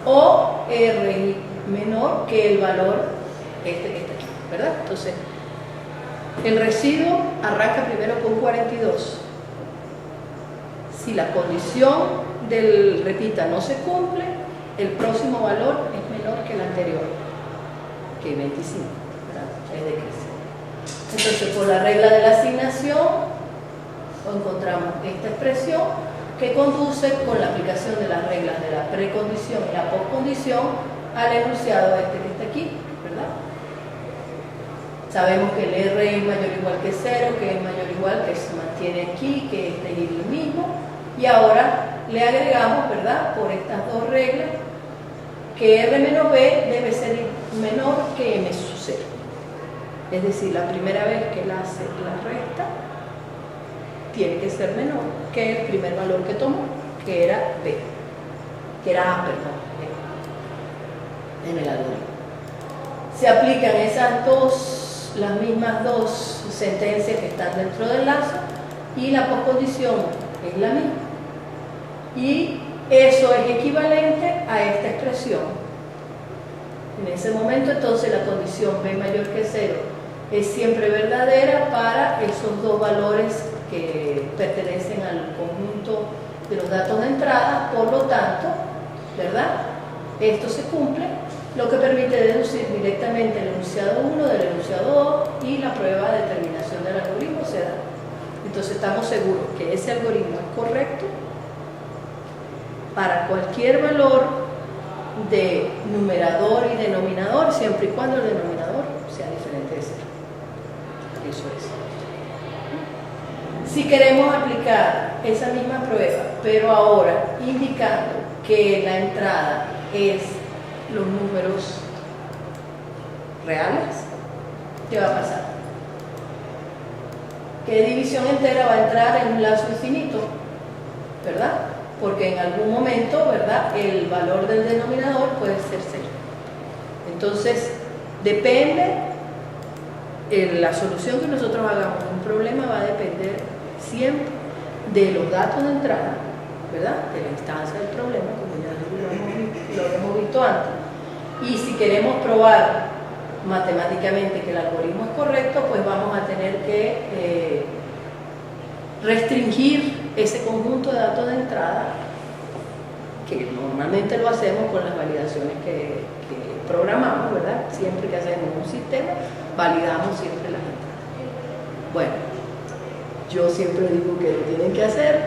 o R menor que el valor este que está aquí, ¿verdad? Entonces, el residuo arranca primero con 42. Si la condición del repita no se cumple, el próximo valor es menor que el anterior, que es 25, ¿verdad? Es decreciente. Entonces, por la regla de la asignación, encontramos esta expresión que conduce con la aplicación de las reglas de la precondición y la postcondición al enunciado este que está aquí, ¿verdad? Sabemos que el R es mayor o igual que 0, que es mayor o igual, que se mantiene aquí, que este es el mismo, y ahora le agregamos, ¿verdad?, por estas dos reglas, que R menos B debe ser menor que M sub 0. Es decir, la primera vez que él hace la resta, tiene que ser menor que el primer valor que tomó, que era B, que era A, perdón, en el algoritmo. Se aplican esas dos, las mismas dos sentencias que están dentro del lazo, y la postcondición es la misma. Y eso es equivalente a esta expresión. En ese momento, entonces, la condición B mayor que 0 es siempre verdadera para esos dos valores que pertenecen al conjunto de los datos de entrada. Por lo tanto, ¿verdad?, esto se cumple lo que permite deducir directamente el enunciado 1 del enunciado 2 y la prueba de determinación del algoritmo se da. Entonces estamos seguros que ese algoritmo es correcto para cualquier valor de numerador y denominador, siempre y cuando el denominador sea diferente de 0. Eso es. Si queremos aplicar esa misma prueba, pero ahora indicando que la entrada es los números reales, ¿qué va a pasar? ¿Qué división entera va a entrar en un lazo infinito? ¿Verdad? Porque en algún momento, ¿verdad?, el valor del denominador puede ser 0. Entonces, depende, la solución que nosotros hagamos a un problema va a depender siempre de los datos de entrada, ¿verdad?, de la instancia del problema, como ya lo hemos visto antes. Y si queremos probar matemáticamente que el algoritmo es correcto, pues vamos a tener que restringir ese conjunto de datos de entrada, que normalmente lo hacemos con las validaciones que programamos, ¿verdad? Siempre que hacemos un sistema, validamos siempre las entradas. Bueno, yo siempre digo que lo tienen que hacer,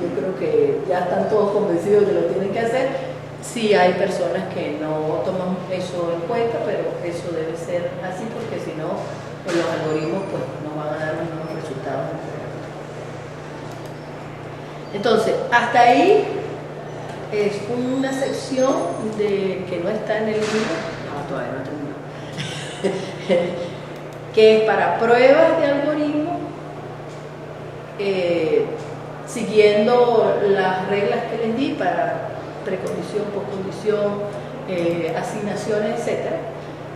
yo creo que ya están todos convencidos que lo tienen que hacer. Sí hay personas que no toman eso en cuenta, pero eso debe ser así, porque si no, los algoritmos pues no van a dar los mismos resultados. Entonces, hasta ahí es una sección que no está en el libro, todavía no he terminado, que es para pruebas de algoritmo, siguiendo las reglas que les di para precondición, postcondición, asignaciones, etc.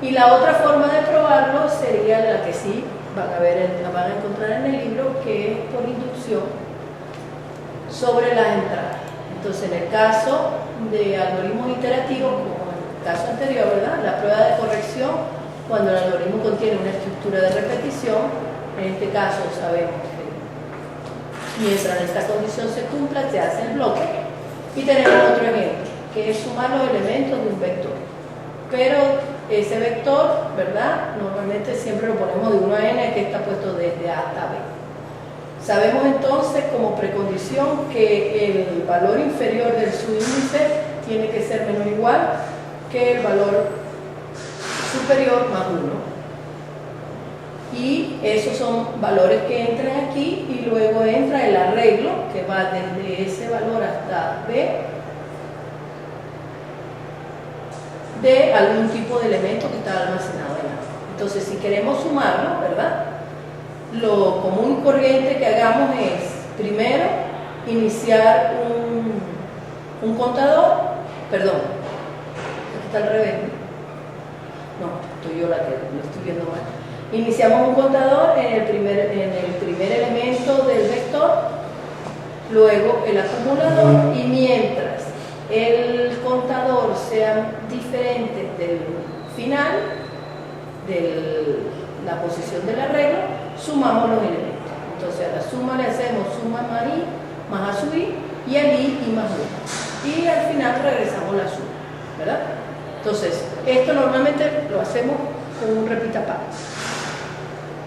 Y la otra forma de probarlo sería la que sí van a encontrar en el libro, que es por inducción sobre las entradas. Entonces, en el caso de algoritmos iterativos, como en el caso anterior, ¿verdad?, la prueba de corrección, cuando el algoritmo contiene una estructura de repetición, en este caso sabemos que mientras esta condición se cumpla, se hace el bloque. Y tenemos otro ejemplo, que es sumar los elementos de un vector. Pero ese vector, ¿verdad?, normalmente siempre lo ponemos de 1 a n, que está puesto desde A hasta B. Sabemos entonces como precondición que el valor inferior del subíndice tiene que ser menor o igual que el valor superior más 1. Y esos son valores que entran aquí, y luego entra el arreglo que va desde ese valor hasta B de algún tipo de elemento que está almacenado en A. Entonces, si queremos sumarlo, ¿verdad?, lo común y corriente que hagamos es primero iniciar un contador, perdón, aquí está al revés, no, estoy yo la que lo estoy viendo mal. Iniciamos un contador en el primer elemento del vector, luego el acumulador, y mientras el contador sea diferente del final, de la posición del arreglo, sumamos los elementos. Entonces a la suma le hacemos suma más i más a sub i, y al i más 1. Y al final regresamos la suma, ¿verdad? Entonces, esto normalmente lo hacemos con un repitapar,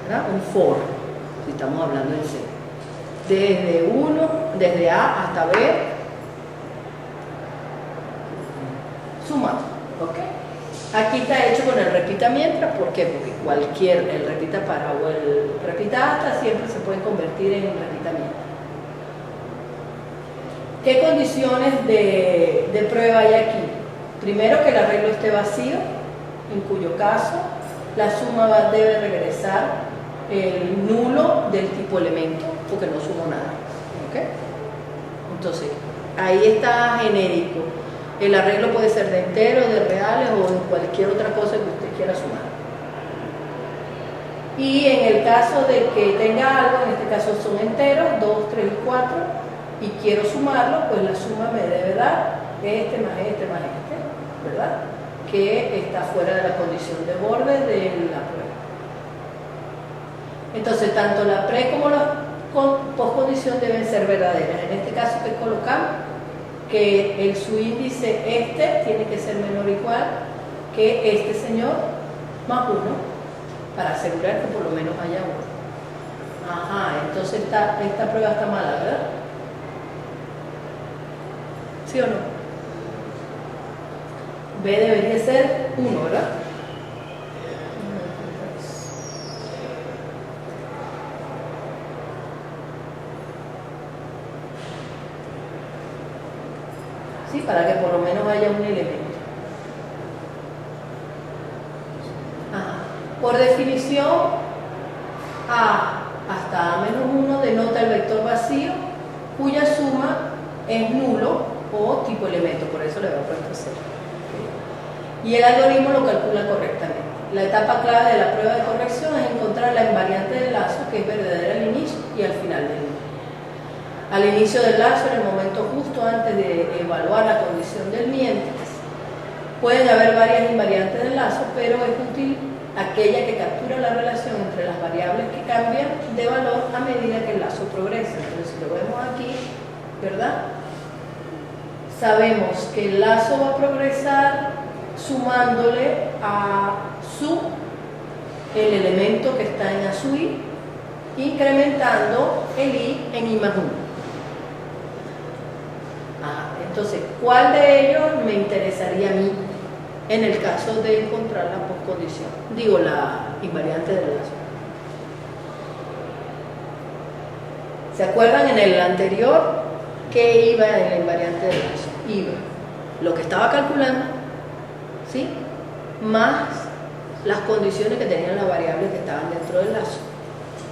¿verdad? Un for, si estamos hablando en C. Desde A hasta B, sumamos, ¿ok? Aquí está hecho con el repita mientras. ¿Por qué? Porque el repita para o el repita hasta siempre se puede convertir en repita mientras. ¿Qué condiciones de prueba hay aquí? Primero, que el arreglo esté vacío, en cuyo caso la suma debe regresar el nulo del tipo elemento, porque no sumo nada, ¿ok? Entonces, ahí está genérico. El arreglo puede ser de enteros, de reales o de cualquier otra cosa que usted quiera sumar. Y en el caso de que tenga algo, en este caso son enteros, 2, 3 y 4, y quiero sumarlo, pues la suma me debe dar este más este más este, ¿verdad?, que está fuera de la condición de borde de la prueba. Entonces, tanto la pre como la postcondición deben ser verdaderas. En este caso, ¿qué colocamos? Que el subíndice este tiene que ser menor o igual que este señor más 1 para asegurar que por lo menos haya 1. Ajá, entonces esta prueba está mala, ¿verdad? ¿Sí o no? B debería ser 1, ¿verdad? Sí, para que por lo menos haya un elemento. Ajá. Por definición, A hasta A-1 denota el vector vacío cuya suma es nulo o tipo elemento, por eso le voy a puesto 0. Y el algoritmo lo calcula correctamente. La etapa clave de la prueba de corrección es encontrar la invariante del lazo que es verdadera al inicio y al final del mismo. Al inicio del lazo, en el momento justo antes de evaluar la condición del mientras, pueden haber varias invariantes del lazo, pero es útil aquella que captura la relación entre las variables que cambian de valor a medida que el lazo progresa. Entonces, si lo vemos aquí, ¿verdad? Sabemos que el lazo va a progresar sumándole a el elemento que está en A sub I, incrementando el I en I más 1. Entonces, ¿cuál de ellos me interesaría a mí en el caso de encontrar la postcondición? Digo, la invariante del lazo. ¿Se acuerdan en el anterior qué iba en la invariante del lazo? Iba lo que estaba calculando, ¿sí?, más las condiciones que tenían las variables que estaban dentro del lazo.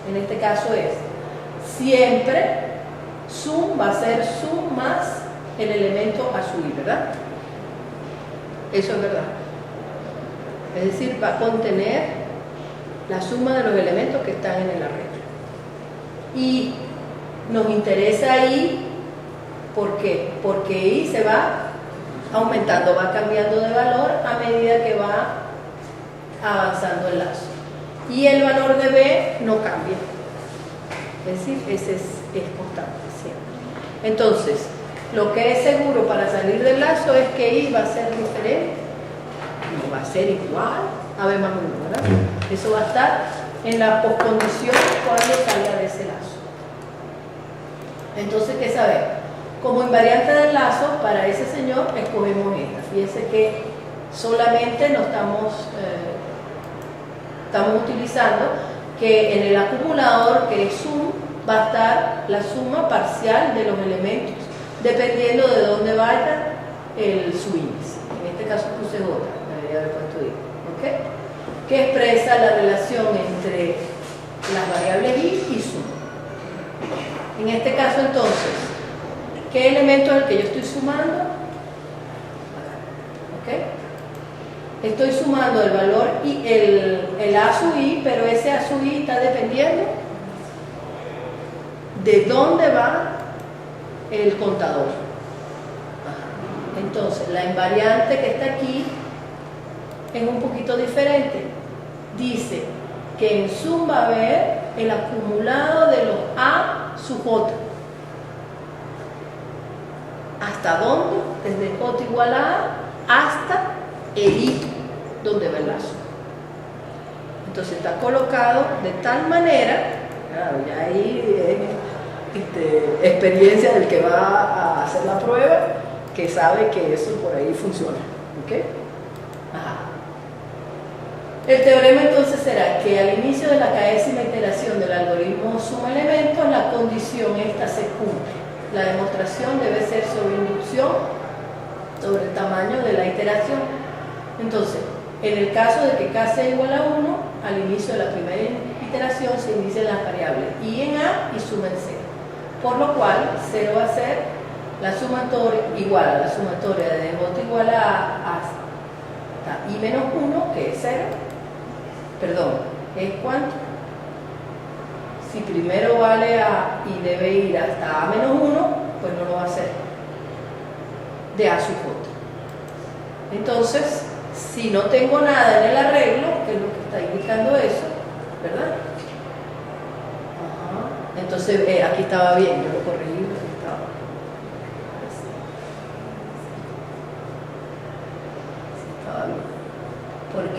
En este caso es siempre sum va a ser sum más el elemento a sub I, ¿verdad? Eso es verdad. Es decir, va a contener la suma de los elementos que están en el arreglo. Y nos interesa I, ¿por qué? Porque I se va aumentando, va cambiando de valor a medida que va avanzando el lazo. Y el valor de B no cambia. Es decir, ese es constante siempre. Entonces, lo que es seguro para salir del lazo es que I va a ser diferente, no va a ser igual a B más 1, ¿verdad? Eso va a estar en la postcondición cuando salga de ese lazo. Entonces, ¿qué sabemos? Como invariante del lazo, para ese señor escogemos esta. Fíjense que solamente no estamos utilizando que en el acumulador, que es sum, va a estar la suma parcial de los elementos, dependiendo de dónde vaya el su índice. En este caso puse J, debería haber puesto I, ¿ok? Que expresa la relación entre las variables I y sum. En este caso, entonces, ¿qué elemento es el que yo estoy sumando? ¿Ok? Estoy sumando el valor I, el A sub I, pero ese A sub I está dependiendo de dónde va el contador. Entonces, la invariante que está aquí es un poquito diferente. Dice que en sum va a haber el acumulado de los A sub J. ¿Hasta dónde? Desde J igual a hasta el I, donde va el lazo. Entonces está colocado de tal manera, claro, ya ahí experiencia del que va a hacer la prueba, que sabe que eso por ahí funciona. ¿Ok? Ajá. El teorema entonces será que al inicio de la késima iteración del algoritmo suma elementos, la condición esta se cumple. La demostración debe ser sobre inducción, sobre el tamaño de la iteración. Entonces, en el caso de que K sea igual a 1, al inicio de la primera iteración se inician las variables I en A y suma en 0. Por lo cual, 0 va a ser la sumatoria igual a la sumatoria de J igual a hasta I menos 1, que es 0. Perdón, ¿es cuánto? Si primero vale A y debe ir hasta A menos 1, pues no lo va a hacer. De A sub J. Entonces, si no tengo nada en el arreglo, que es lo que está indicando eso, ¿verdad? Ajá. Entonces, aquí estaba bien, yo lo corregí, aquí estaba. Sí, estaba bien.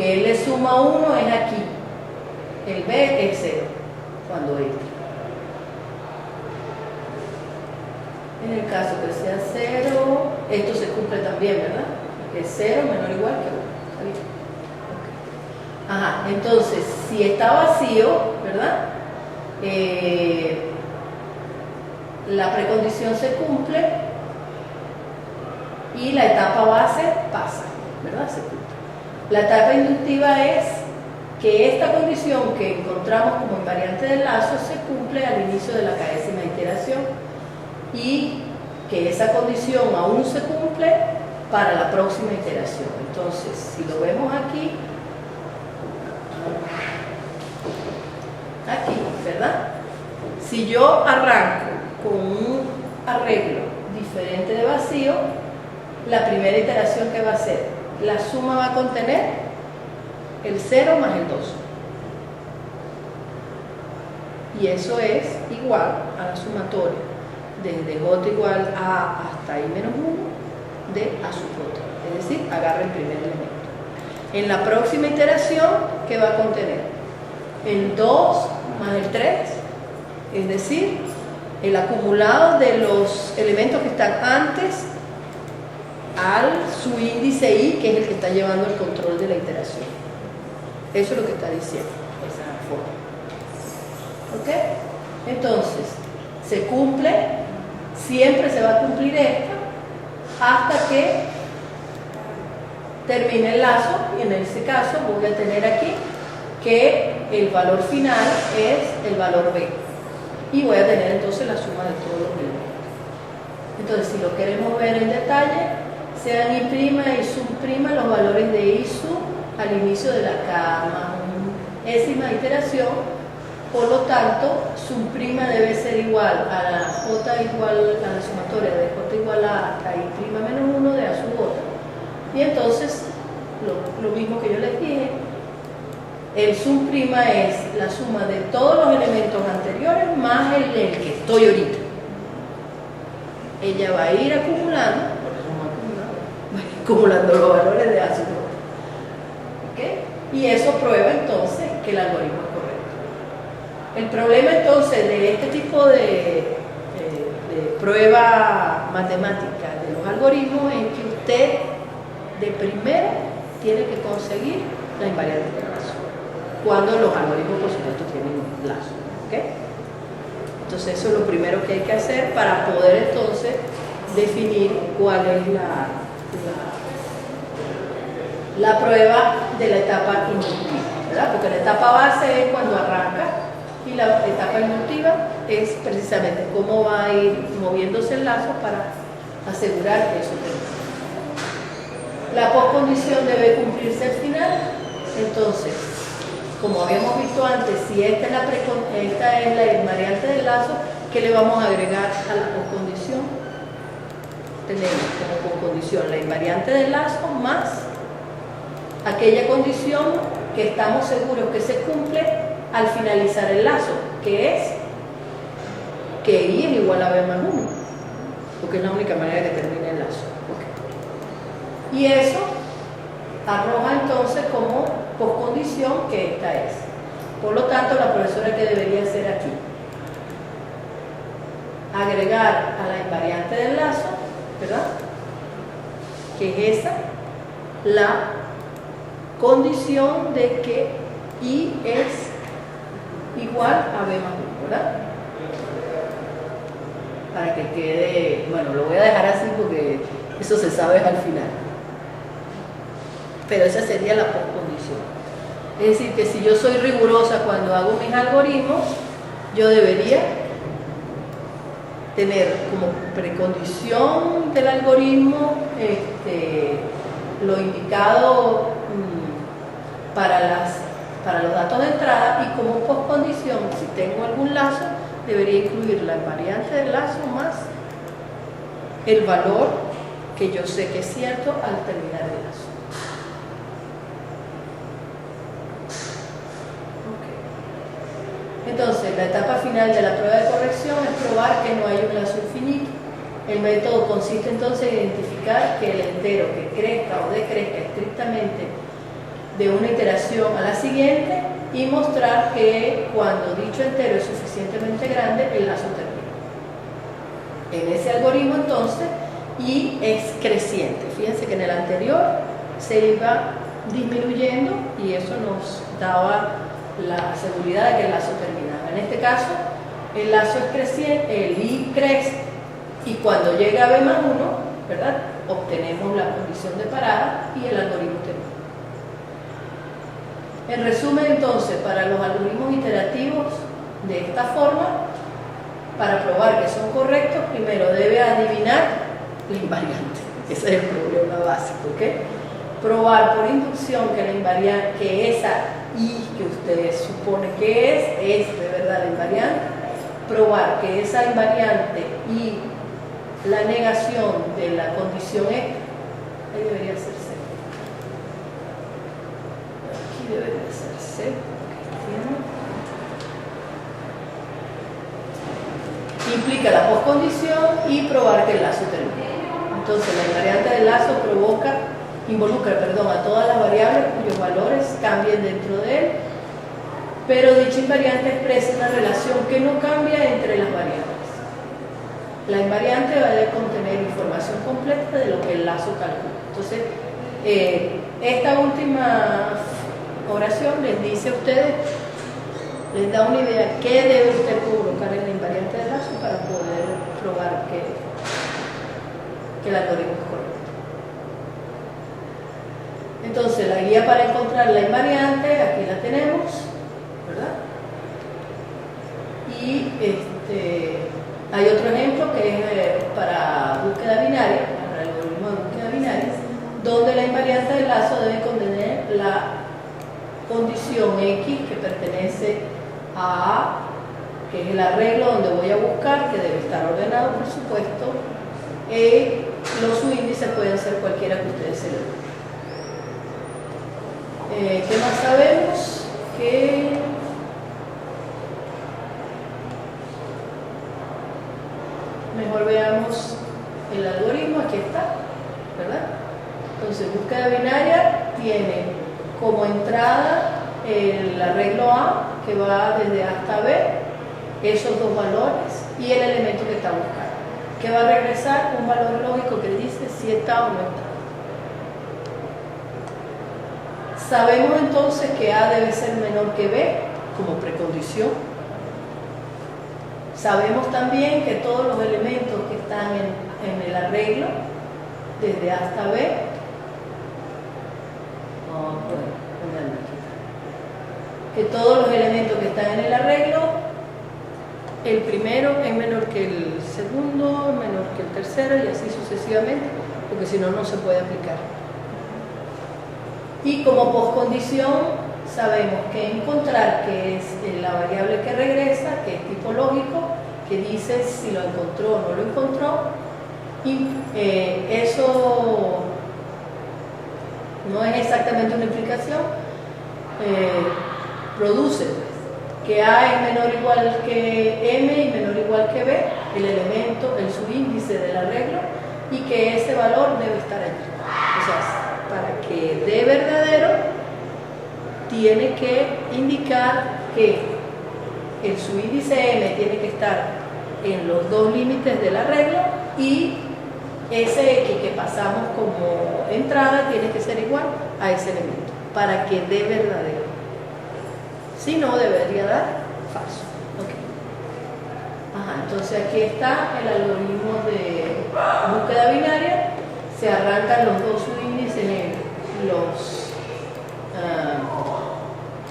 que él le suma 1 es aquí. El B es 0 cuando entra. En el caso que sea 0, esto se cumple también, ¿verdad? Es 0 menor o igual que 1. ¿Está bien? Okay. Ajá, entonces, si está vacío, ¿verdad? La precondición se cumple y la etapa base pasa, ¿verdad? Se cumple. La etapa inductiva es que esta condición que encontramos como invariante del lazo se cumple al inicio de la késima iteración y que esa condición aún se cumple para la próxima iteración. Entonces, si lo vemos aquí, ¿verdad? Si yo arranco con un arreglo diferente de vacío, la primera iteración que va a ser, la suma va a contener el 0 más el 2. Y eso es igual a la sumatoria desde j igual a hasta i menos 1 de a sub j. Es decir, agarra el primer elemento. En la próxima iteración, ¿qué va a contener? El 2 más el 3, es decir, el acumulado de los elementos que están antes al su índice i, que es el que está llevando el control de la iteración. Eso es lo que está diciendo esa forma. ¿Ok? Entonces, se cumple, siempre se va a cumplir esta hasta que termine el lazo, y en ese caso voy a tener aquí que el valor final es el valor b, y voy a tener entonces la suma de todos los elementos. Entonces, si lo queremos ver en detalle, sean i' y sub' los valores de i sub al inicio de la késima iteración. Por lo tanto, sub' debe ser igual a la j igual a la sumatoria de j igual a hasta i' menos 1 de a sub j. Y entonces, lo mismo que yo les dije, el sub' es la suma de todos los elementos anteriores más el que estoy ahorita. Ella va a ir acumulando, acumulando los valores de a sub j. ¿Okay? Y eso prueba entonces que el algoritmo es correcto. El problema entonces de este tipo de prueba matemática de los algoritmos es que usted de primero tiene que conseguir la invariante del lazo, cuando los algoritmos por supuesto tienen un lazo. ¿Okay? Entonces eso es lo primero que hay que hacer para poder entonces definir cuál es la prueba de la etapa inductiva, ¿verdad? Porque la etapa base es cuando arranca y la etapa inductiva es precisamente cómo va a ir moviéndose el lazo para asegurar que eso termine. La postcondición debe cumplirse al final. Entonces, como habíamos visto antes, si esta es la invariante del lazo, ¿qué le vamos a agregar a la postcondición? Tenemos como postcondición la invariante del lazo más aquella condición que estamos seguros que se cumple al finalizar el lazo, que es que i es igual a b más 1, porque es la única manera que termine el lazo. Okay. Y eso arroja entonces como postcondición que esta es. Por lo tanto, la profesora que debería hacer aquí, agregar a la invariante del lazo, ¿verdad? Que es esa, la condición de que i es igual a b más 1, ¿verdad? Para que quede, bueno, lo voy a dejar así porque eso se sabe al final. Pero esa sería la postcondición. Es decir, que si yo soy rigurosa cuando hago mis algoritmos, yo debería tener como precondición del algoritmo lo indicado para los datos de entrada, y como postcondición, si tengo algún lazo, debería incluir la invariante del lazo más el valor que yo sé que es cierto al terminar el lazo. Okay. Entonces, la etapa final de la prueba de corrección es probar que no hay un lazo infinito. El método consiste entonces en identificar que el entero que crezca o decrezca estrictamente de una iteración a la siguiente y mostrar que cuando dicho entero es suficientemente grande, el lazo termina. En ese algoritmo entonces, y es creciente. Fíjense que en el anterior se iba disminuyendo y eso nos daba la seguridad de que el lazo terminaba. En este caso, el lazo es creciente, el I crece, y cuando llega a B más 1, ¿verdad?, obtenemos la condición de parada y el algoritmo termina. En resumen, entonces, para los algoritmos iterativos de esta forma, para probar que son correctos, primero debe adivinar la invariante. Ese es el problema básico, ¿ok? Probar por inducción que la invariante, que esa I que ustedes suponen que es de verdad la invariante. Probar que esa invariante y la negación de la condición es, ahí debería ser C. Aquí debería ser C. Implica la poscondición y probar que el lazo termina. Entonces la invariante del lazo involucra a todas las variables cuyos valores cambien dentro de él, pero dicha invariante expresa una relación que no cambia entre las variables. La invariante va a contener información completa de lo que el lazo calcula. Entonces, esta última oración les dice a ustedes, les da una idea qué debe usted colocar en la invariante del lazo para poder probar que el algoritmo es correcto. Entonces, la guía para encontrar la invariante, aquí la tenemos, ¿verdad? Y hay otro ejemplo que es para búsqueda binaria, para el algoritmo de búsqueda binaria, donde la invariante del lazo debe contener la condición X que pertenece a A, que es el arreglo donde voy a buscar, que debe estar ordenado, por supuesto. Los subíndices pueden ser cualquiera que ustedes se le ¿qué más sabemos? Que mejor veamos el algoritmo, aquí está, ¿verdad? Entonces, búsqueda binaria tiene como entrada el arreglo A, que va desde A hasta B, esos dos valores y el elemento que está buscando, que va a regresar un valor lógico que dice si está o no está. Sabemos entonces que A debe ser menor que B como precondición. Sabemos también que todos los elementos que están en el arreglo, desde A hasta B, que todos los elementos que están en el arreglo, el primero es menor que el segundo, menor que el tercero y así sucesivamente, porque si no, no se puede aplicar. Y como poscondición sabemos que encontrar, que es la variable que regresa, que es tipo lógico, que dice si lo encontró o no lo encontró, y eso no es exactamente una implicación, produce que A es menor o igual que M y menor o igual que B, el elemento, el subíndice del arreglo, y que ese valor debe estar allí. O sea, para que dé verdadero, tiene que indicar que el subíndice M tiene que estar en los dos límites del arreglo y ese X que pasamos como entrada tiene que ser igual a ese elemento, para que dé verdadero. Si no, debería dar falso. Okay. Entonces aquí está el algoritmo de búsqueda binaria. Se arrancan los dos subíndices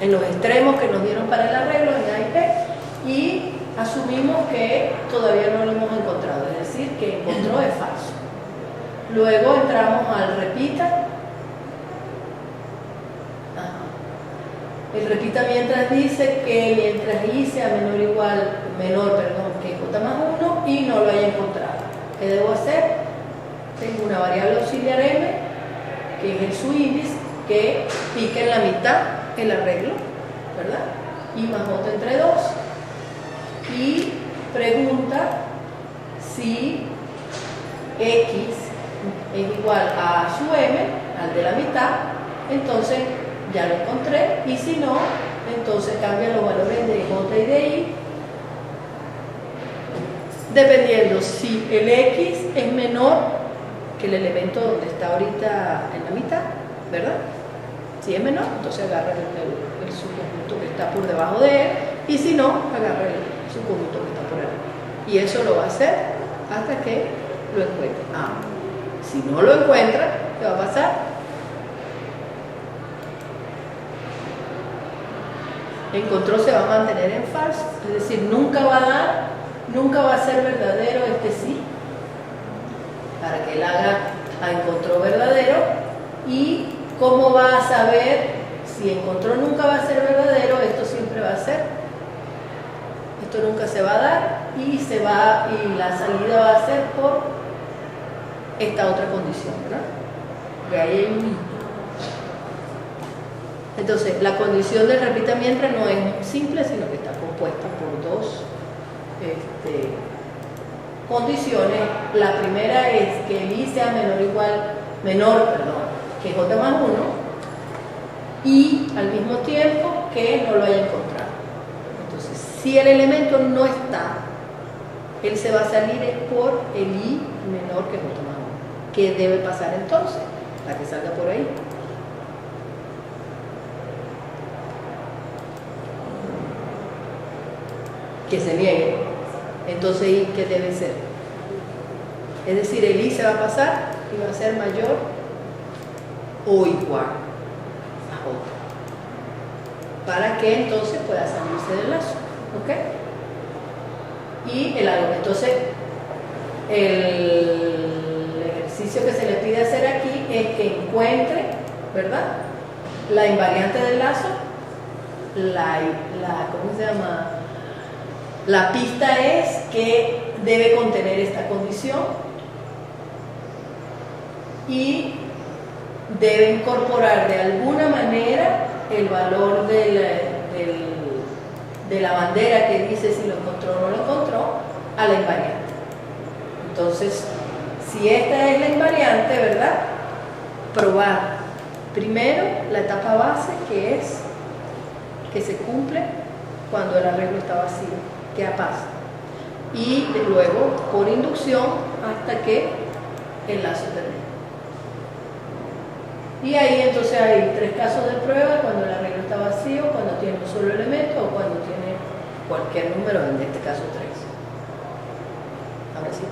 en los extremos que nos dieron para el arreglo, en A y B, y asumimos que todavía no lo hemos encontrado, es decir, que encontró es falso. Luego entramos al repita. El repita mientras dice que mientras I sea menor que J más 1 y no lo haya encontrado. ¿Qué debo hacer? Tengo una variable auxiliar M, que es el subíndice, que pica en la mitad el arreglo, ¿verdad? I más J entre 2. Y pregunta si X es igual a su M, al de la mitad. Entonces ya lo encontré, y si no, entonces cambia los valores de J y de I, dependiendo si el X es menor que el elemento donde está ahorita en la mitad, ¿verdad? Si es menor, entonces agarra el subconjunto que está por debajo de él, y si no, agarra el subconjunto que está por él. Y eso lo va a hacer hasta que lo encuentre. Si no lo encuentra, ¿qué va a pasar? Encontró se va a mantener en falso, es decir, nunca va a ser verdadero este sí, para que él haga encontró verdadero. Y cómo va a saber si encontró nunca va a ser verdadero, esto siempre va a ser, esto nunca se va a dar, y la salida va a ser por esta otra condición, ¿verdad? Porque ahí hay un. Entonces, la condición del repita mientras no es simple, sino que está compuesta por dos condiciones. La primera es que el I sea menor que J más 1, y al mismo tiempo que no lo haya encontrado. Entonces, si el elemento no está, él se va a salir por el I menor que J más 1. ¿Qué debe pasar entonces? Para que salga por ahí. Que se niegue. Entonces, ¿I qué debe ser? Es decir, el I se va a pasar y va a ser mayor o igual a J, para que entonces pueda salirse del lazo. ¿Ok? Y entonces el ejercicio que se le pide hacer aquí es que encuentre, ¿verdad?, la invariante del lazo, ¿cómo se llama? La pista es que debe contener esta condición y debe incorporar de alguna manera el valor de la bandera que dice si lo encontró o no lo encontró a la invariante. Entonces, si esta es la invariante, ¿verdad?, probar primero la etapa base, que es que se cumple cuando el arreglo está vacío, ¿qué pasa? Y luego, por inducción, hasta que el lazo termine. Y ahí entonces hay tres casos de prueba: cuando el arreglo está vacío, cuando tiene un solo elemento o cuando tiene cualquier número, en este caso 3. Ahora sí.